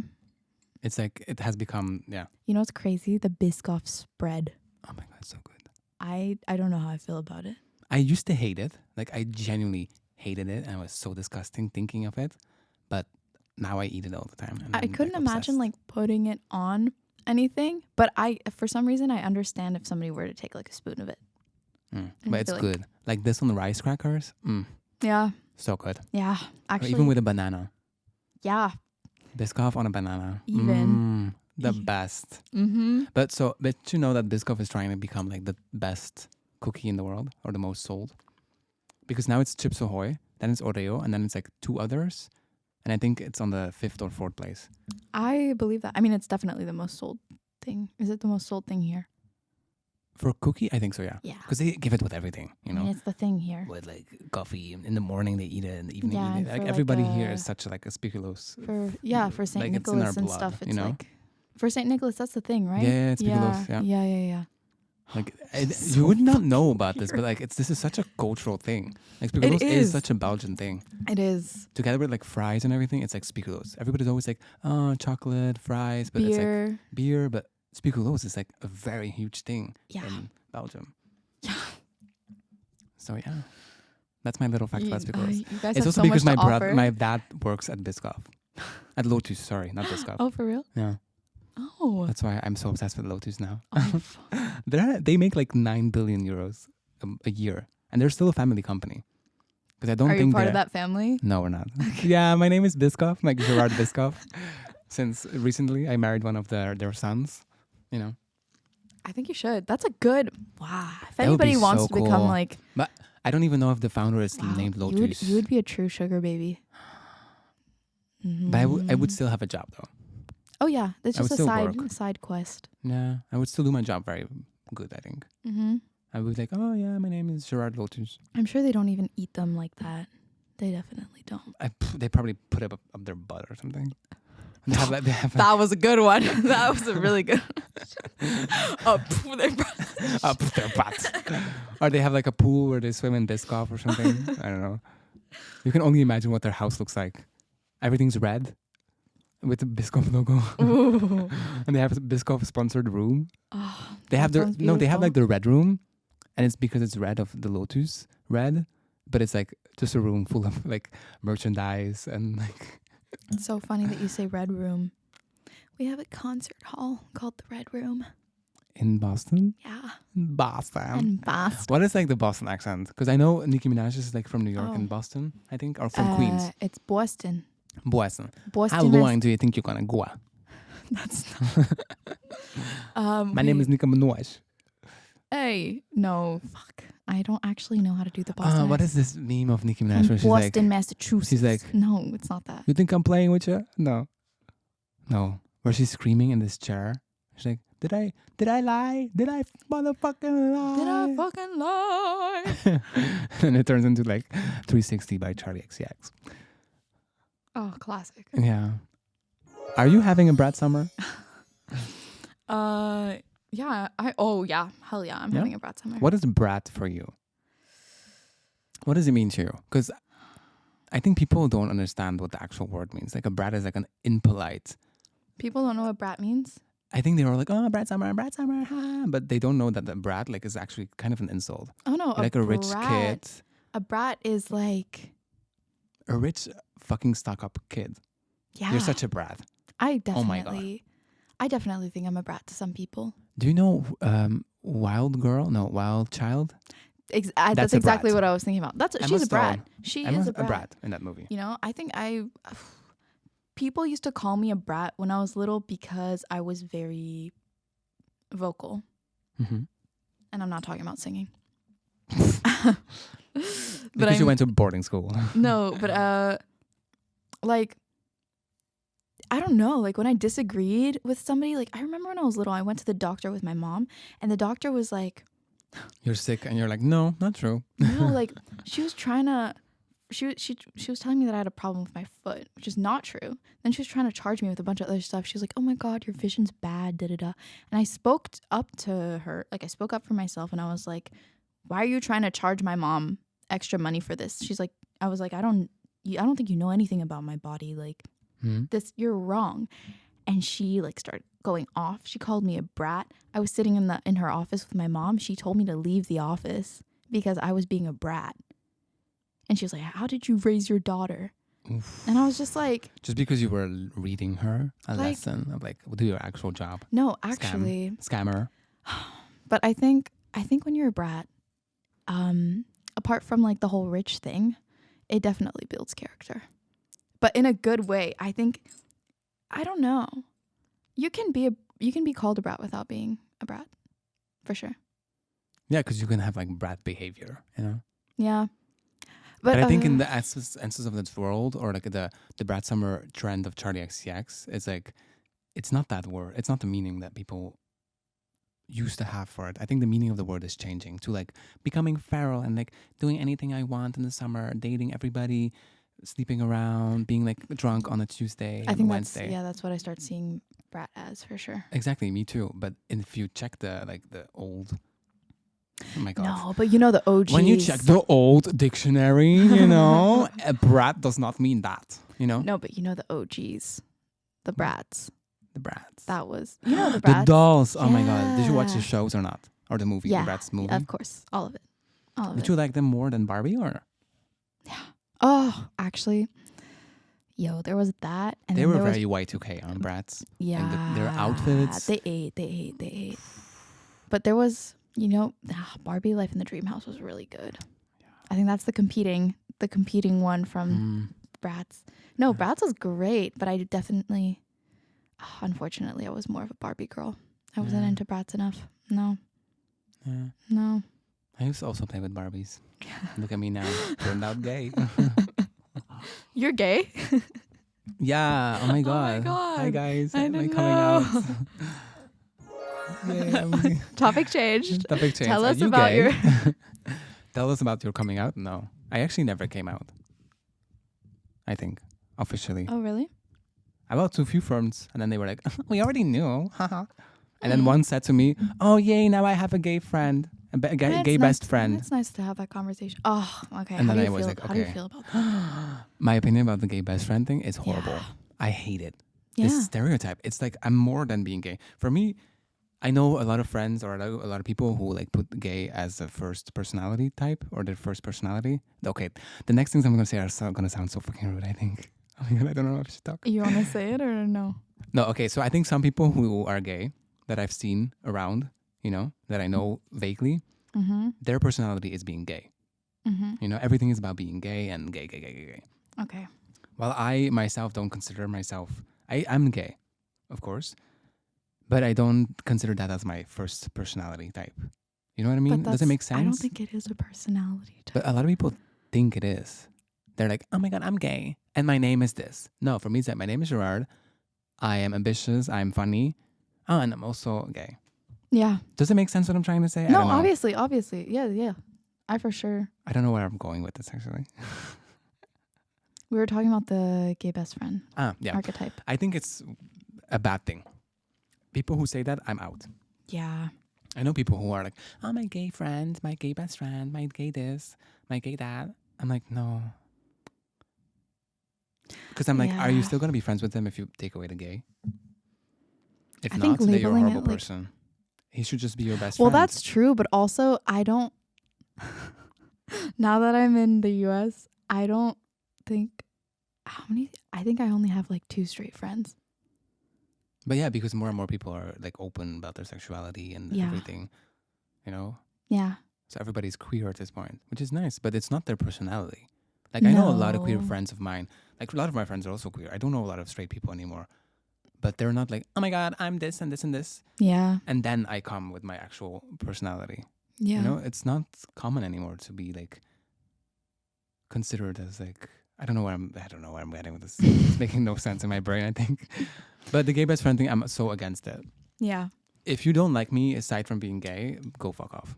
It's like it has become You know what's crazy? The Biscoff spread. Oh my God, it's so good. I don't know how I feel about it. I used to hate it. Like I genuinely hated it, and it was so disgusting thinking of it. But now I eat it all the time. And I couldn't imagine like putting it on anything, but for some reason I understand if somebody were to take like a spoon of it. But it's good. Like this on the rice crackers. Yeah. So good. Yeah. Actually. Or even with a banana. Yeah. Biscoff on a banana. Even. The best. Mm-hmm. But you know that Biscoff is trying to become like the best cookie in the world, or the most sold. Because now it's Chips Ahoy, then it's Oreo, and then it's like two others. and I think it's on the 5th or 4th place. I believe that. I mean, it's definitely the most sold thing. Is it the most sold thing here? For cookie, I think so, yeah. Yeah. Because they give it with everything, you know. I mean, it's the thing here. With like coffee in the morning, they eat it. In the evening, Yeah, they eat and it. Like for, everybody like, here is such like a speculoos. For Saint like it's in our Nicholas and blood, stuff, it's you know? like for Saint Nicholas. That's the thing, right? Yeah, it's speculoos. Yeah. Yeah. Like So you would not know about this, but like this is such a cultural thing. Like speculoos is such a Belgian thing. It is. Together with like fries and everything, it's like speculoos. Everybody's always like, oh, chocolate, fries, but it's like beer. But speculoos is like a very huge thing in Belgium. Yeah. So yeah, that's my little fact about speculoos. You guys It's have also so because much my to offer. my dad works at Biscoff, at Lotus. Sorry, not Biscoff. Oh, for real? Yeah. Oh. That's why I'm so obsessed with Lotus now. Oh, They make like 9 billion euros a year, and they're still a family company. Because I don't Are think you part of that family? No, we're not. Yeah, my name is Biscoff, like Geerard Biscoff. Since recently, I married one of their sons. You know. I think you should. That's a good. Wow. If That would be anybody wants so to become cool. like, But I don't even know if the founder is named Lotus. you would be a true sugar baby. Mm-hmm. But I would still have a job though. Oh yeah, that's I would just a still side quest. Yeah, I would still do my job very good, I think. Mm-hmm. I would be like, oh yeah, my name is Geerard Lotus. I'm sure they don't even eat them like that. They definitely don't. They probably put it up their butt or something. They have That was a good one. That was a really good one. Up their butt. Up their butt. Or they have like a pool where they swim in Biscoff or something. I don't know. You can only imagine what their house looks like. Everything's red with the Biscoff logo. And they have a Biscoff sponsored room. Oh, they have they have like the red room, and it's because it's red of the Lotus red, but it's like just a room full of like merchandise and like. It's so funny that you say red room. We have a concert hall called the Red Room. In Boston? Yeah. Boston. In Boston. What is like the Boston accent? Because I know Nicki Minaj is like from New York and Boston, I think, or from Queens. It's Boston. Boston. Boston. How long do you think you're gonna go? That's My name is Nicki Minaj. Hey, no, fuck. I don't actually know how to do the Boston. What is this meme of Nicki Minaj where she's Boston, like, Massachusetts. she's like, no, it's not that. You think I'm playing with you? No. Where she's screaming in this chair. She's like, did I lie? Did I motherfucking lie? Did I fucking lie? And it turns into like 360 by Charlie XCX. Oh, classic. Yeah. Are you having a brat summer? Yeah. Hell yeah, I'm having a brat summer. What is brat for you? What does it mean to you? Because I think people don't understand what the actual word means. Like a brat is like an impolite. People don't know what brat means? I think they were like, oh, brat summer, ha. But they don't know that the brat like is actually kind of an insult. Oh no, like a rich kid. A brat is like a rich fucking stuck up kid. Yeah. You're such a brat. I definitely Oh my God. I definitely think I'm a brat to some people. Do you know Wild Girl? No, Wild Child? That's exactly what I was thinking about. She's a brat. She is a brat in that movie. You know, I think people used to call me a brat when I was little because I was very vocal. Mm-hmm. And I'm not talking about singing. Because you went to boarding school. No, but like, I don't know. Like when I disagreed with somebody, like I remember when I was little, I went to the doctor with my mom, and the doctor was like, "You're sick," and you're like, "No, not true." No, like she was trying to. She was telling me that I had a problem with my foot, which is not true. Then she was trying to charge me with a bunch of other stuff. She was like, "Oh my God, your vision's bad, da da da." And I spoke up to her, like I spoke up for myself, and I was like, "Why are you trying to charge my mom extra money for this?" She's like, "I was like, I don't think you know anything about my body, like." This, you're wrong. And she like started going off. She called me a brat. I was sitting in her office with my mom. She told me to leave the office because I was being a brat. And she was like, "How did you raise your daughter?" Oof. And I was just like, just because you were reading her a lesson of like, do your actual job. No, actually, scammer. But I think when you're a brat, apart from like the whole rich thing, it definitely builds character. But in a good way. I think, I don't know. You can be called a brat without being a brat, for sure. Yeah, because you can have like brat behavior, you know. Yeah, But I think in the essence of this world, or like the Brat Summer trend of Charlie XCX, it's like, it's not that word. It's not the meaning that people used to have for it. I think the meaning of the word is changing to like becoming feral and like doing anything I want in the summer, dating everybody, sleeping around, being like drunk on a Tuesday, I think Wednesday. that's what I start seeing brat as for sure. Exactly, me too. But if you check the old, oh my god, no, but you know the OGs. When you check the old dictionary, you know, a brat does not mean that. You know. No, but you know the OGs, the brats. The brats. That was the brats. The dolls. Oh my god, did you watch the shows or not, or the movie? Yeah, The Bratz movie. Of course, all of it. Did you like them more than Barbie or? Yeah. Oh, actually, there was that, and they were very Y2K on Bratz. Yeah, like their outfits. They ate. But there was, Barbie Life in the Dream House was really good. Yeah. I think that's the competing one from Bratz. No, Bratz was great, but I definitely, unfortunately, I was more of a Barbie girl. I wasn't into Bratz enough. No. Yeah. No. I used to also play with Barbies. Look at me now. Turned out gay. You're gay? Yeah. Oh my god. Hi guys. I didn't coming know. out. Yeah. Topic changed. Tell us you about gay? your Tell us about your coming out. No, I actually never came out. I think officially. Oh really? I went to a few firms, and then they were like, "We already knew." And then one said to me, "Oh yay! Now I have a gay friend, gay best friend." It's nice to have that conversation. Oh, okay. And then I was like, How do you feel about that? My opinion about the gay best friend thing is horrible. Yeah. I hate it. Yeah. This stereotype. It's like I'm more than being gay. For me, I know a lot of friends or a lot of people who like put gay as the first personality type or their first personality. Okay, the next things I'm gonna say are gonna sound so fucking rude. I think. Oh my god, I don't know if I should talk. You want to say it or no? No. Okay, so I think some people who are gay that I've seen around, that I know vaguely, their personality is being gay. Everything is about being gay and gay. Okay. While I myself don't consider myself, I'm gay, of course, but I don't consider that as my first personality type. You know what I mean? Does it make sense? I don't think it is a personality type. But a lot of people think it is. They're like, oh my god, I'm gay, and my name is this. No, for me, it's like, my name is Geerard. I am ambitious. I'm funny. Oh, and I'm also gay. Yeah. Does it make sense what I'm trying to say? No, obviously. Yeah. I for sure. I don't know where I'm going with this, actually. We were talking about the gay best friend archetype. I think it's a bad thing. People who say that, I'm out. Yeah. I know people who are like, oh, my gay friend, my gay best friend, my gay this, my gay that. I'm like, no. Because I'm like, are you still going to be friends with them if you take away the gay? If not, then you're a horrible person. He should just be your best friend. Well, that's true, but also I don't... Now that I'm in the US, I don't think... I think I only have like 2 straight friends. But yeah, because more and more people are like open about their sexuality and everything, Yeah. So everybody's queer at this point, which is nice, but it's not their personality. Like I know a lot of queer friends of mine. Like a lot of my friends are also queer. I don't know a lot of straight people anymore. But they're not like, oh my god, I'm this and this and this. Yeah. And then I come with my actual personality. Yeah. It's not common anymore to be like considered as like, I don't know where I'm getting with this. It's making no sense in my brain, I think. But the gay best friend thing, I'm so against it. Yeah. If you don't like me, aside from being gay, go fuck off.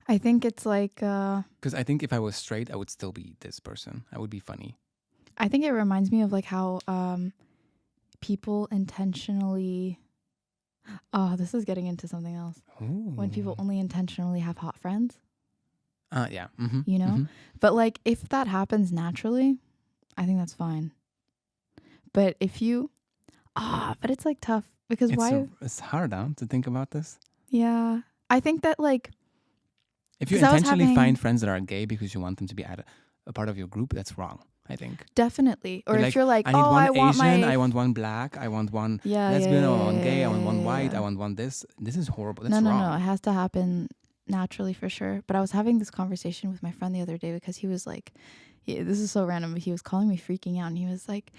I think it's like... Because I think if I was straight, I would still be this person. I would be funny. I think it reminds me of like how people intentionally... Oh, this is getting into something else. Ooh. When people only intentionally have hot friends. Yeah. Mm-hmm. You know? Mm-hmm. But like if that happens naturally, I think that's fine. But if you... but it's like tough. Because it's hard to think about this. Yeah. I think that like... If you intentionally find friends that are gay because you want them to be a part of your group, that's wrong, I think. Definitely. Or if you're like, I need one want Asian, I want one black, I want one lesbian, I want one gay, I want one white, I want one this. This is horrible. That's wrong. No. It has to happen naturally for sure. But I was having this conversation with my friend the other day because he was like, this is so random, but he was calling me freaking out. And he was like,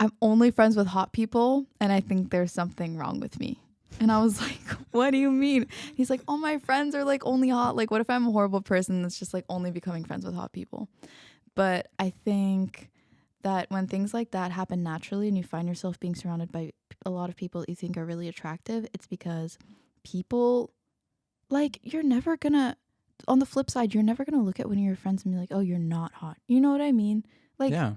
I'm only friends with hot people and I think there's something wrong with me. And I was like, what do you mean? He's like, all my friends are like only hot. Like, what if I'm a horrible person that's just like only becoming friends with hot people? But I think that when things like that happen naturally and you find yourself being surrounded by a lot of people that you think are really attractive, it's because people, like, you're never gonna, on the flip side, you're never gonna look at one of your friends and be like, oh, you're not hot. You know what I mean? Like, Yeah.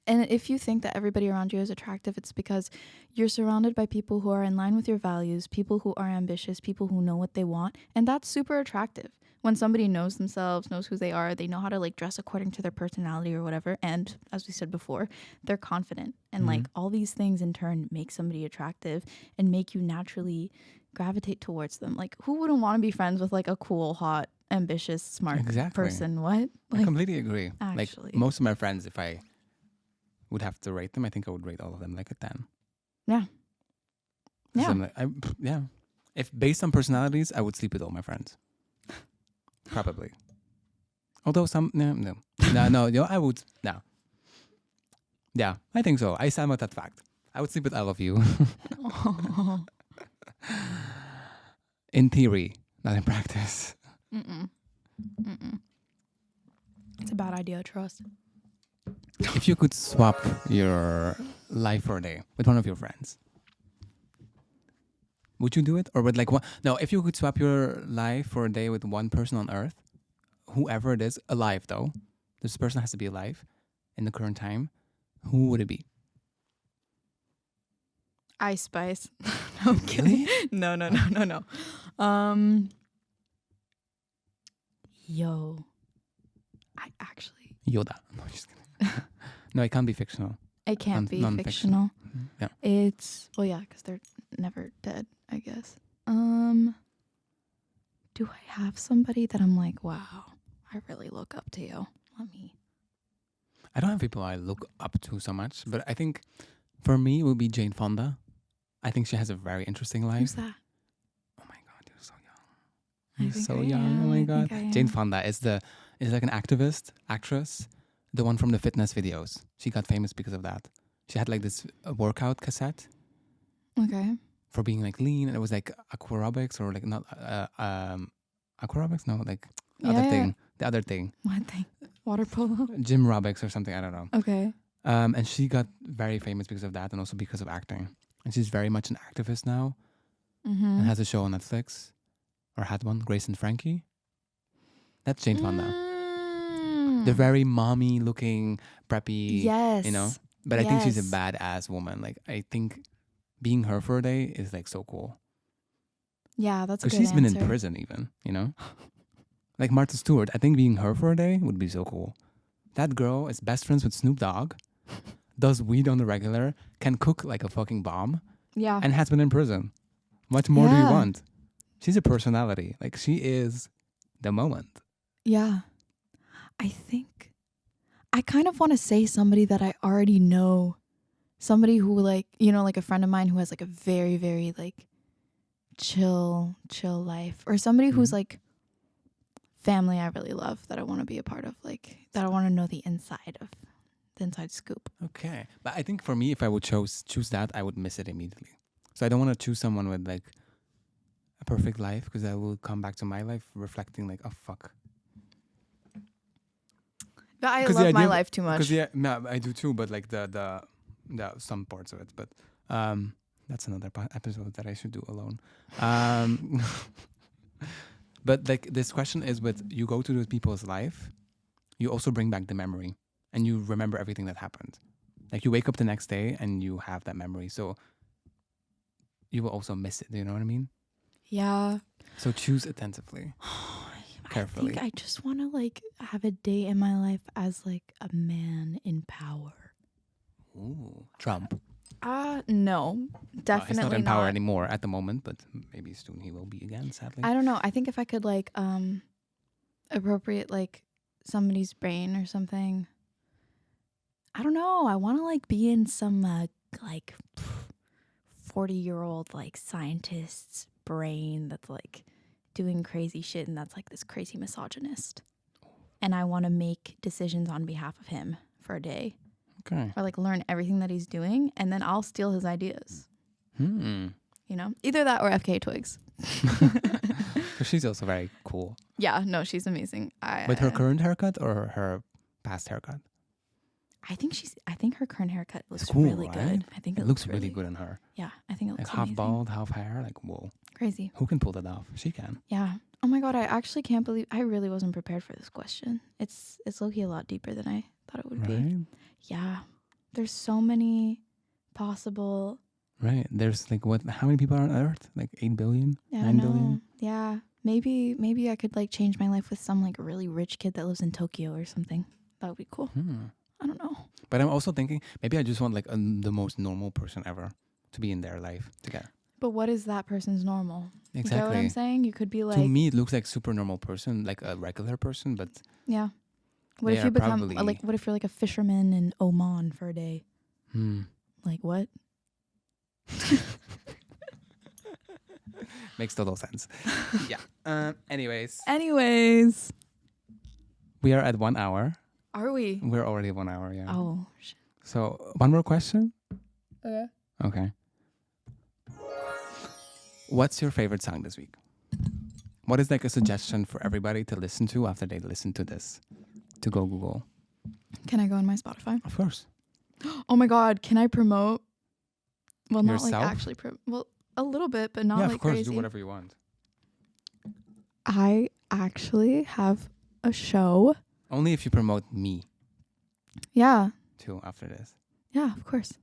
and if you think that everybody around you is attractive, it's because you're surrounded by people who are in line with your values, people who are ambitious, people who know what they want. And that's super attractive. When somebody knows themselves, knows who they are, they know how to like dress according to their personality or whatever. And as we said before, they're confident. And like all these things in turn make somebody attractive and make you naturally gravitate towards them. Like, who wouldn't want to be friends with like a cool, hot, ambitious, smart person? What? Like, I completely agree. Actually. Like most of my friends, if I would have to rate them, I think I would rate all of them like a 10. Yeah. Yeah. Yeah. If based on personalities, I would sleep with all my friends. Probably. Although some, no, I would, no. Yeah, I think so. I stand with that fact. I would sleep with all of you. In theory, not in practice. It's a bad idea, trust. If you could swap your life for a day with one of your friends, would you do it? Or with like one? No, if you could swap your life for a day with one person on Earth, whoever it is, alive though, this person has to be alive in the current time, who would it be? Ice Spice. No, I'm kidding. No. I actually. Yoda. No, just kidding. No, it can't be fictional. It can't be fictional. Yeah. It's because they're never dead, I guess. Do I have somebody that I'm like, wow, I really look up to you? I don't have people I look up to so much, but I think for me it would be Jane Fonda. I think she has a very interesting life. Who's that? Oh my god, you're so young. You're so young. Oh my god. Jane Fonda is like an actress, the one from the fitness videos. She got famous because of that. She had like this workout cassette. Okay. For being like lean, and it was like aquarobics or like not aquarobics, no, like the other thing. What thing? Water polo? Gym aerobics or something, I don't know. Okay. And she got very famous because of that and also because of acting. And she's very much an activist now and has a show on Netflix, or had one, Grace and Frankie. That's Jane Fonda. The very mommy looking, preppy, yes, you know? But I think she's a badass woman. Like, I think being her for a day is like so cool. Yeah, that's a good answer. Because she's been in answer. prison even, you know? Like Martha Stewart, I think being her for a day would be so cool. That girl is best friends with Snoop Dogg, does weed on the regular, can cook like a fucking bomb, and has been in prison. What more do you want? She's a personality. Like, she is the moment. Yeah. I think I kind of want to say somebody that I already know. Somebody who, like, you know, like a friend of mine who has like a very, very like chill life, or somebody who's like family I really love, that I want to be a part of, like that I want to know the inside scoop. Okay. But I think for me, if I would choose that, I would miss it immediately. So I don't want to choose someone with like a perfect life, because I will come back to my life reflecting like, oh fuck. But I love my life too much. No, I do too, but like the some parts of it. But that's another episode that I should do alone. But like, this question is, with you go to those people's life, you also bring back the memory and you remember everything that happened. Like, you wake up the next day and you have that memory, so you will also miss it. Do you know what I mean? Yeah. So choose attentively, carefully. I think I just want to like have a day in my life as like a man in power. Ooh, Trump. No, definitely he's not in power anymore at the moment, but maybe soon he will be again, sadly. I don't know. I think if I could like appropriate like somebody's brain or something. I don't know. I want to like be in some like 40-year-old like scientist's brain that's like doing crazy shit, and that's like this crazy misogynist. And I want to make decisions on behalf of him for a day. Okay. Or like learn everything that he's doing, and then I'll steal his ideas. You know, either that or FK Twigs. So she's also very cool. Yeah, no, she's amazing. With her current haircut or her past haircut? I think her current haircut looks cool, really right? good. I think It looks really good on her. Yeah, I think it looks Like half amazing. bald, half hair. Like, whoa. Crazy. Who can pull that off? She can. Yeah. Oh my God, I actually can't believe I really wasn't prepared for this question. It's low-key a lot deeper than I thought it would be. Yeah. There's so many possible. Right. There's like how many people are on Earth? Like 8 billion? Yeah, 9 billion? Yeah. Maybe I could like change my life with some like really rich kid that lives in Tokyo or something. That would be cool. I don't know. But I'm also thinking maybe I just want like the most normal person ever to be in their life together. But what is that person's normal? Exactly. You know what I'm saying? You could be like. To me, it looks like super normal person, like a regular person, but. Yeah. What if you become like? What if you're like a fisherman in Oman for a day? Like what? Makes total sense. Yeah. Anyways. We are at 1 hour. Are we? We're already at 1 hour, yeah. Oh, shit. So, one more question? Okay. What's your favorite song this week? What is like a suggestion for everybody to listen to after they listen to this? To go Google. Can I go on my Spotify? Of course. Oh my God, can I promote? Well, Yourself? not like actually well, a little bit, but not like crazy. Yeah, of course, do whatever you want. I actually have a show. Only if you promote me. Yeah. Too, after this. Yeah, of course.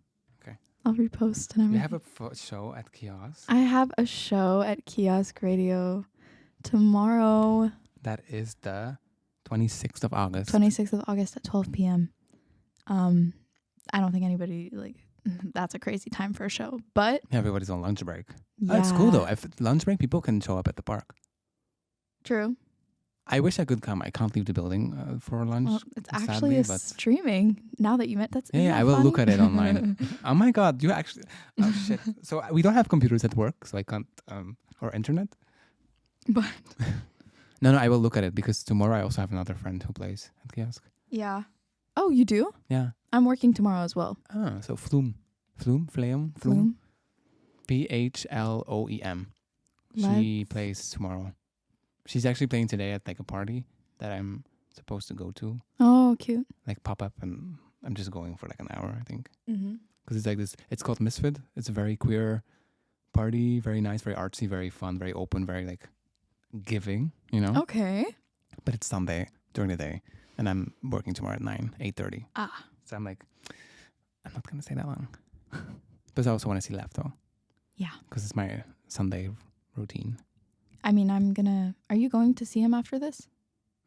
Okay. I'll repost and everything. You have a show at Kiosk? I have a show at Kiosk Radio tomorrow. That is the 26th of August. 26th of August at 12 p.m. I don't think anybody that's a crazy time for a show, but everybody's on lunch break. Yeah. Oh, it's cool though. If lunch break, people can show up at the park. True. I wish I could come. I can't leave the building for lunch. Well, it's actually streaming. Now that you met, that's yeah. I will funny? look at it online. Oh my God, you actually. Oh shit. So we don't have computers at work, so I can't. Or internet. But no. I will look at it because tomorrow I also have another friend who plays at Kiosk. Yeah. Oh, you do? Yeah. I'm working tomorrow as well. So Vloem. Phloem. Phloem. She plays tomorrow. She's actually playing today at like a party that I'm supposed to go to. Oh, cute. Like pop up, and I'm just going for like an hour, I think. Mm-hmm. Because it's like this. It's called Misfit. It's a very queer party, very nice, very artsy, very fun, very open, very like giving. You know. Okay. But it's Sunday during the day, and I'm working tomorrow at 8:30. Ah. So I'm like, I'm not gonna stay that long. But I also want to see Lefto. Yeah. Because it's my Sunday routine. I mean, are you going to see him after this?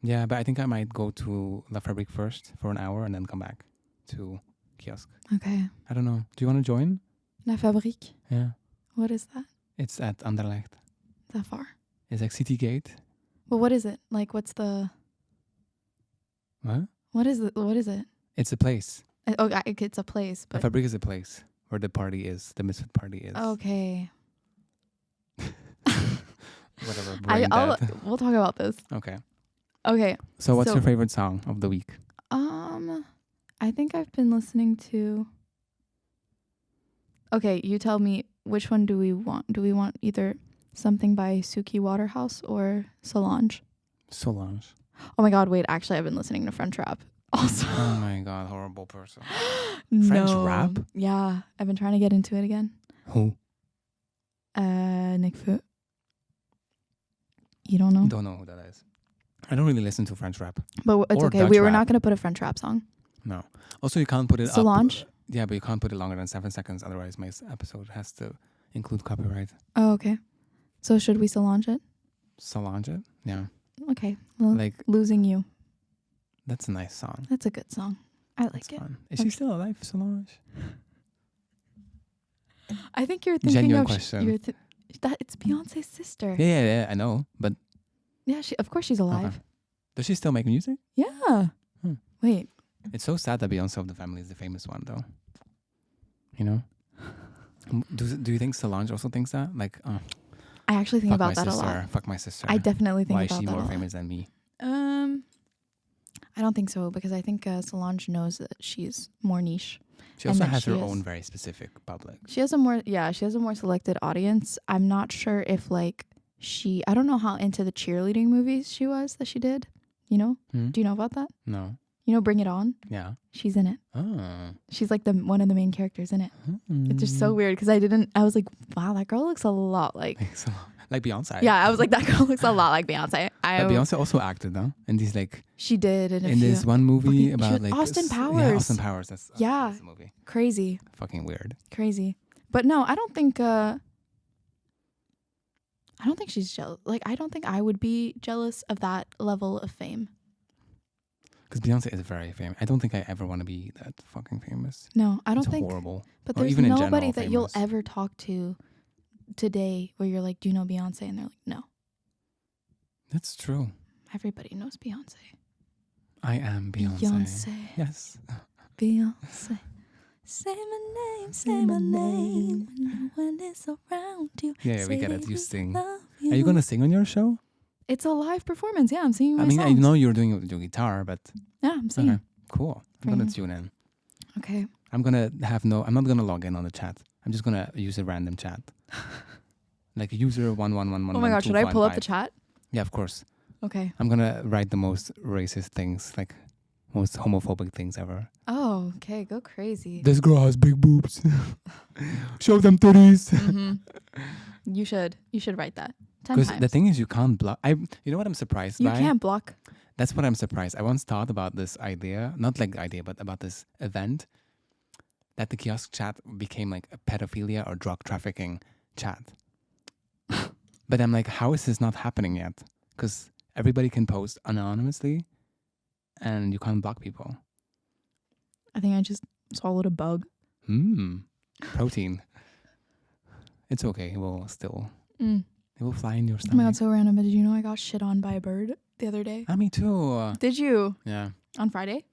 Yeah, but I think I might go to La Fabrique first for an hour and then come back to Kiosk. Okay. I don't know. Do you want to join? La Fabrique? Yeah. What is that? It's at Anderlecht. That far? It's like City Gate. Well, what is it? Like, what's the... What? What is it? It's a place. Oh, it's a place. But La Fabrique is a place where the party is. The Misfit party is. Okay. Whatever. We'll talk about this. Okay. Okay. So what's your favorite song of the week? I think I've been listening to... Okay, you tell me, which one do we want? Do we want either something by Suki Waterhouse or Solange? Solange. Oh my God, wait, actually I've been listening to French rap also. Oh my God, horrible person. No. French rap? Yeah, I've been trying to get into it again. Who? Nick Fu. You don't know? Don't know who that is. I don't really listen to French rap. But it's okay. Dutch We were rap. not going to put a French rap song. No. Also, you can't put it Solange? up. Yeah, but you can't put it longer than 7 seconds. Otherwise, my episode has to include copyright. Oh, okay. So should we Solange it? Solange it? Yeah. Okay. Well, like Losing You. That's a nice song. That's a good song. I like it. Fun. Is she still alive, Solange? I think you're thinking Genuine of... question. That it's Beyonce's sister. Yeah, I know. But yeah, of course she's alive. Okay. Does she still make music? Yeah. Wait. It's so sad that Beyonce of the family is the famous one, though. You know? Do you think Solange also thinks that? Like, I actually think about that a lot. Fuck my sister. I definitely think Why about that. Why is she more famous than me? I don't think so, because I think Solange knows that she's more niche, She also has her own very specific public. She has a more selected audience. I'm not sure if like I don't know how into the cheerleading movies she was that she did. You know? Do you know about that? No. You know Bring It On? Yeah. She's in it. Oh. She's like one of the main characters in it. It's just so weird because I was like, wow, that girl looks a lot like Beyonce. Yeah, I was like, that girl looks a lot like Beyonce. But Beyonce also acted though in these like she did in this one movie about like Austin Powers. Yeah, Austin Powers. That's the movie. Crazy. Fucking weird. Crazy. But no, I don't think she's jealous. Like I don't think I would be jealous of that level of fame. Because Beyonce is very famous. I don't think I ever want to be that fucking famous. No, I don't think. It's horrible. But there's even nobody that you'll ever talk to today where you're like, do you know Beyonce? And they're like, no. That's true. Everybody knows Beyonce. I am Beyonce. Beyonce. Yes. Beyonce. Say my name. No one is around you. Yeah, we get it. You sing. Are you going to sing on your show? It's a live performance. Yeah, I'm singing my songs. I know you're doing it with your guitar, but... Yeah, I'm singing. Okay, cool. I'm going to tune in. Okay. I'm not going to log in on the chat. I'm just going to use a random chat. Like user 1111. Oh my god, should I pull up the chat? Yeah, of course. Okay. I'm going to write the most racist things, like most homophobic things ever. Oh, okay. Go crazy. This girl has big boobs. Show them titties. You should write that 10 times. The thing is, you can't block. You know what I'm surprised by? You can't block. That's what I'm surprised. I once thought about this idea, not like idea, but about this event, that the kiosk chat became like a pedophilia or drug trafficking chat. But I'm like, how is this not happening yet? Because everybody can post anonymously and you can't block people. I think I just swallowed a bug. Protein. It's okay. It will still... It will fly in your stomach. Oh my god, so random. But did you know I got shit on by a bird the other day? Me too. Did you? Yeah. On Friday?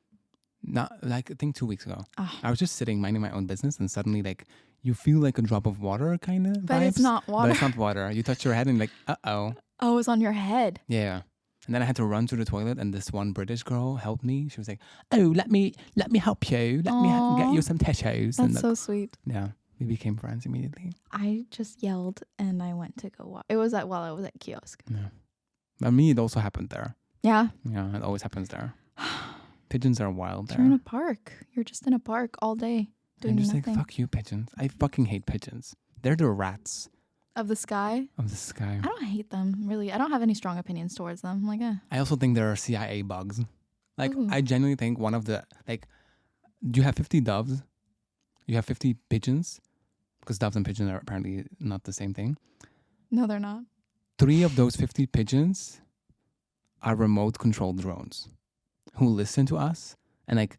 Not like I think 2 weeks ago. Oh. I was just sitting minding my own business and suddenly like you feel like a drop of water kind of But vibes, it's not water. But it's not water. You touch your head and like, uh-oh. Oh, it's on your head. Yeah. And then I had to run to the toilet and this one British girl helped me. She was like, oh, let me help you. Let me get you some tissues. That's so sweet. Yeah. We became friends immediately. I just yelled and I went to go walk. It was while I was at kiosk. Yeah. But me, it also happened there. Yeah. Yeah, it always happens there. Pigeons are wild there. You're in a park. You're just in a park all day doing I'm just nothing. like, fuck you, pigeons. I fucking hate pigeons. They're the rats. Of the sky? Of the sky. I don't hate them, really. I don't have any strong opinions towards them. I'm like, I also think there are CIA bugs. Like, Ooh. I genuinely think one of the, like, do you have 50 doves? You have 50 pigeons? Because doves and pigeons are apparently not the same thing. No, they're not. 3 of those 50 pigeons are remote controlled drones who listen to us and like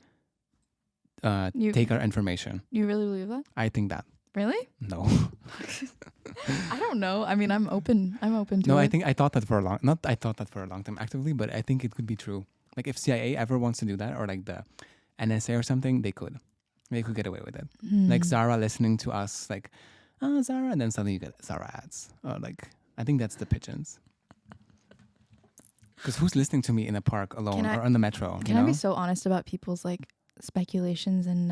take our information. You really believe that? I think that. Really? No. I don't know. I mean, I'm open to it. No, I thought that for a long time actively, but I think it could be true. Like if CIA ever wants to do that or like the NSA or something, they could get away with it. Like Zara listening to us like, oh, Zara, and then suddenly you get Zara ads. Or like, I think that's the pigeons. Because who's listening to me in a park alone or on the metro? Can I be so honest about people's like speculations and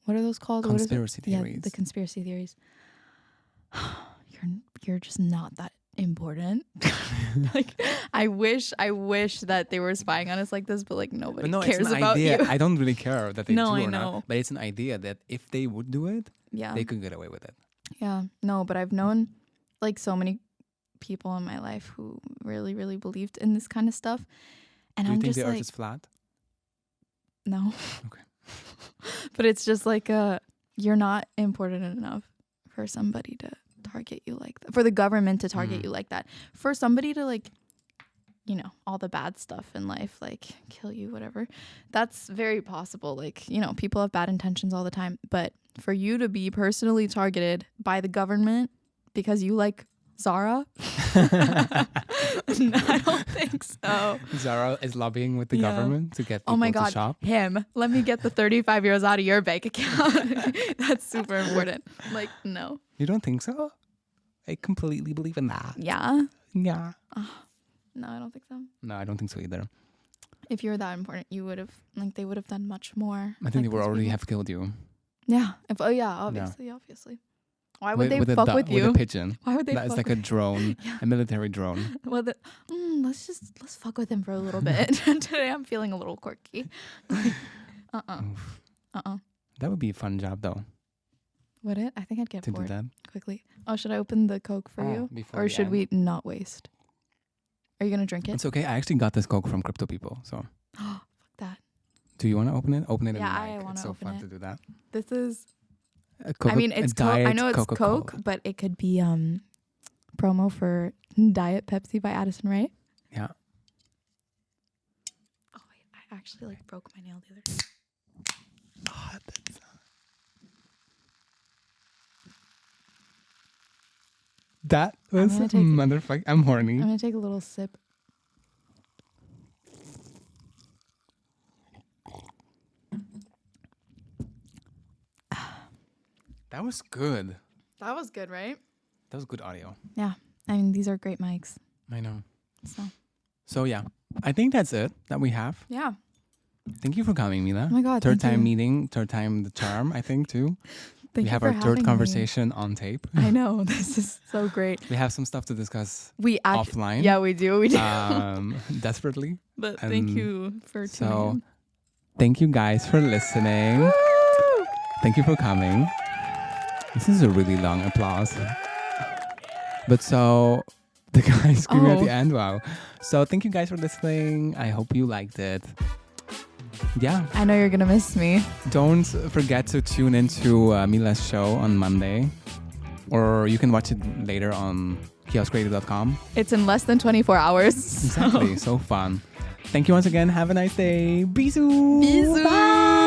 what are those called? Conspiracy theories. Yeah, the conspiracy theories. You're just not that important. Like I wish that they were spying on us like this, but like nobody cares about idea. you. I don't really care that they do I or know. not. But it's an idea that if they would do it, they could get away with it. Yeah. No, but I've known like so many people in my life who really, really believed in this kind of stuff. And do you I'm think just the like, earth is flat? No. Okay. But it's just like you're not important enough for somebody to target you like that. For the government to target you like that. For somebody to like, you know, all the bad stuff in life, like kill you, whatever. That's very possible. Like, you know, people have bad intentions all the time. But for you to be personally targeted by the government because you like Zara? I don't think so. Zara is lobbying with the government to get people to shop. Him. Let me get the 35 euros out of your bank account. That's super important. Like, no. You don't think so? I completely believe in that. Yeah? Yeah. No, I don't think so. No, I don't think so either. If you were that important, you would have, like, they would have done much more. I think they would already have killed you. Yeah. Obviously. Why would they fuck with you? With a pigeon. Why would they? That is like a drone, a military drone. Well, let's fuck with him for a little bit. Today I'm feeling a little quirky. That would be a fun job, though. Would it? I think I'd get to bored do that quickly. Oh, should I open the Coke for you, or should we not waste? Are you gonna drink it? It's okay. I actually got this Coke from Crypto People, so. Fuck that. Do you want to open it? Open it. Yeah, in the mic. I want to open it. It's so fun to do that. This is. I mean, it's Coke. I know it's Coca-Cola. Coke, but it could be promo for Diet Pepsi by Addison Rae. Yeah. Oh wait, I actually broke my nail the other day. Oh, that was motherfucker. I'm horny. I'm gonna take a little sip. That was good. That was good, right? That was good audio. Yeah. I mean, these are great mics. I know. So yeah, I think that's it that we have. Yeah. Thank you for coming, Mila. Oh my God. Third time meeting, third time the charm, I think, too. We have our third conversation on tape. I know. This is so great. We have some stuff to discuss offline. Yeah, we do. Desperately. But thank you for tuning in. Thank you guys for listening. Woo! Thank you for coming. This is a really long applause. But so, the guy screaming at the end, wow. So thank you guys for listening. I hope you liked it. Yeah. I know you're going to miss me. Don't forget to tune into Mila's show on Monday. Or you can watch it later on kioskradio.com. It's in less than 24 hours. Exactly. So fun. Thank you once again. Have a nice day. Bisous. Bisous. Bye.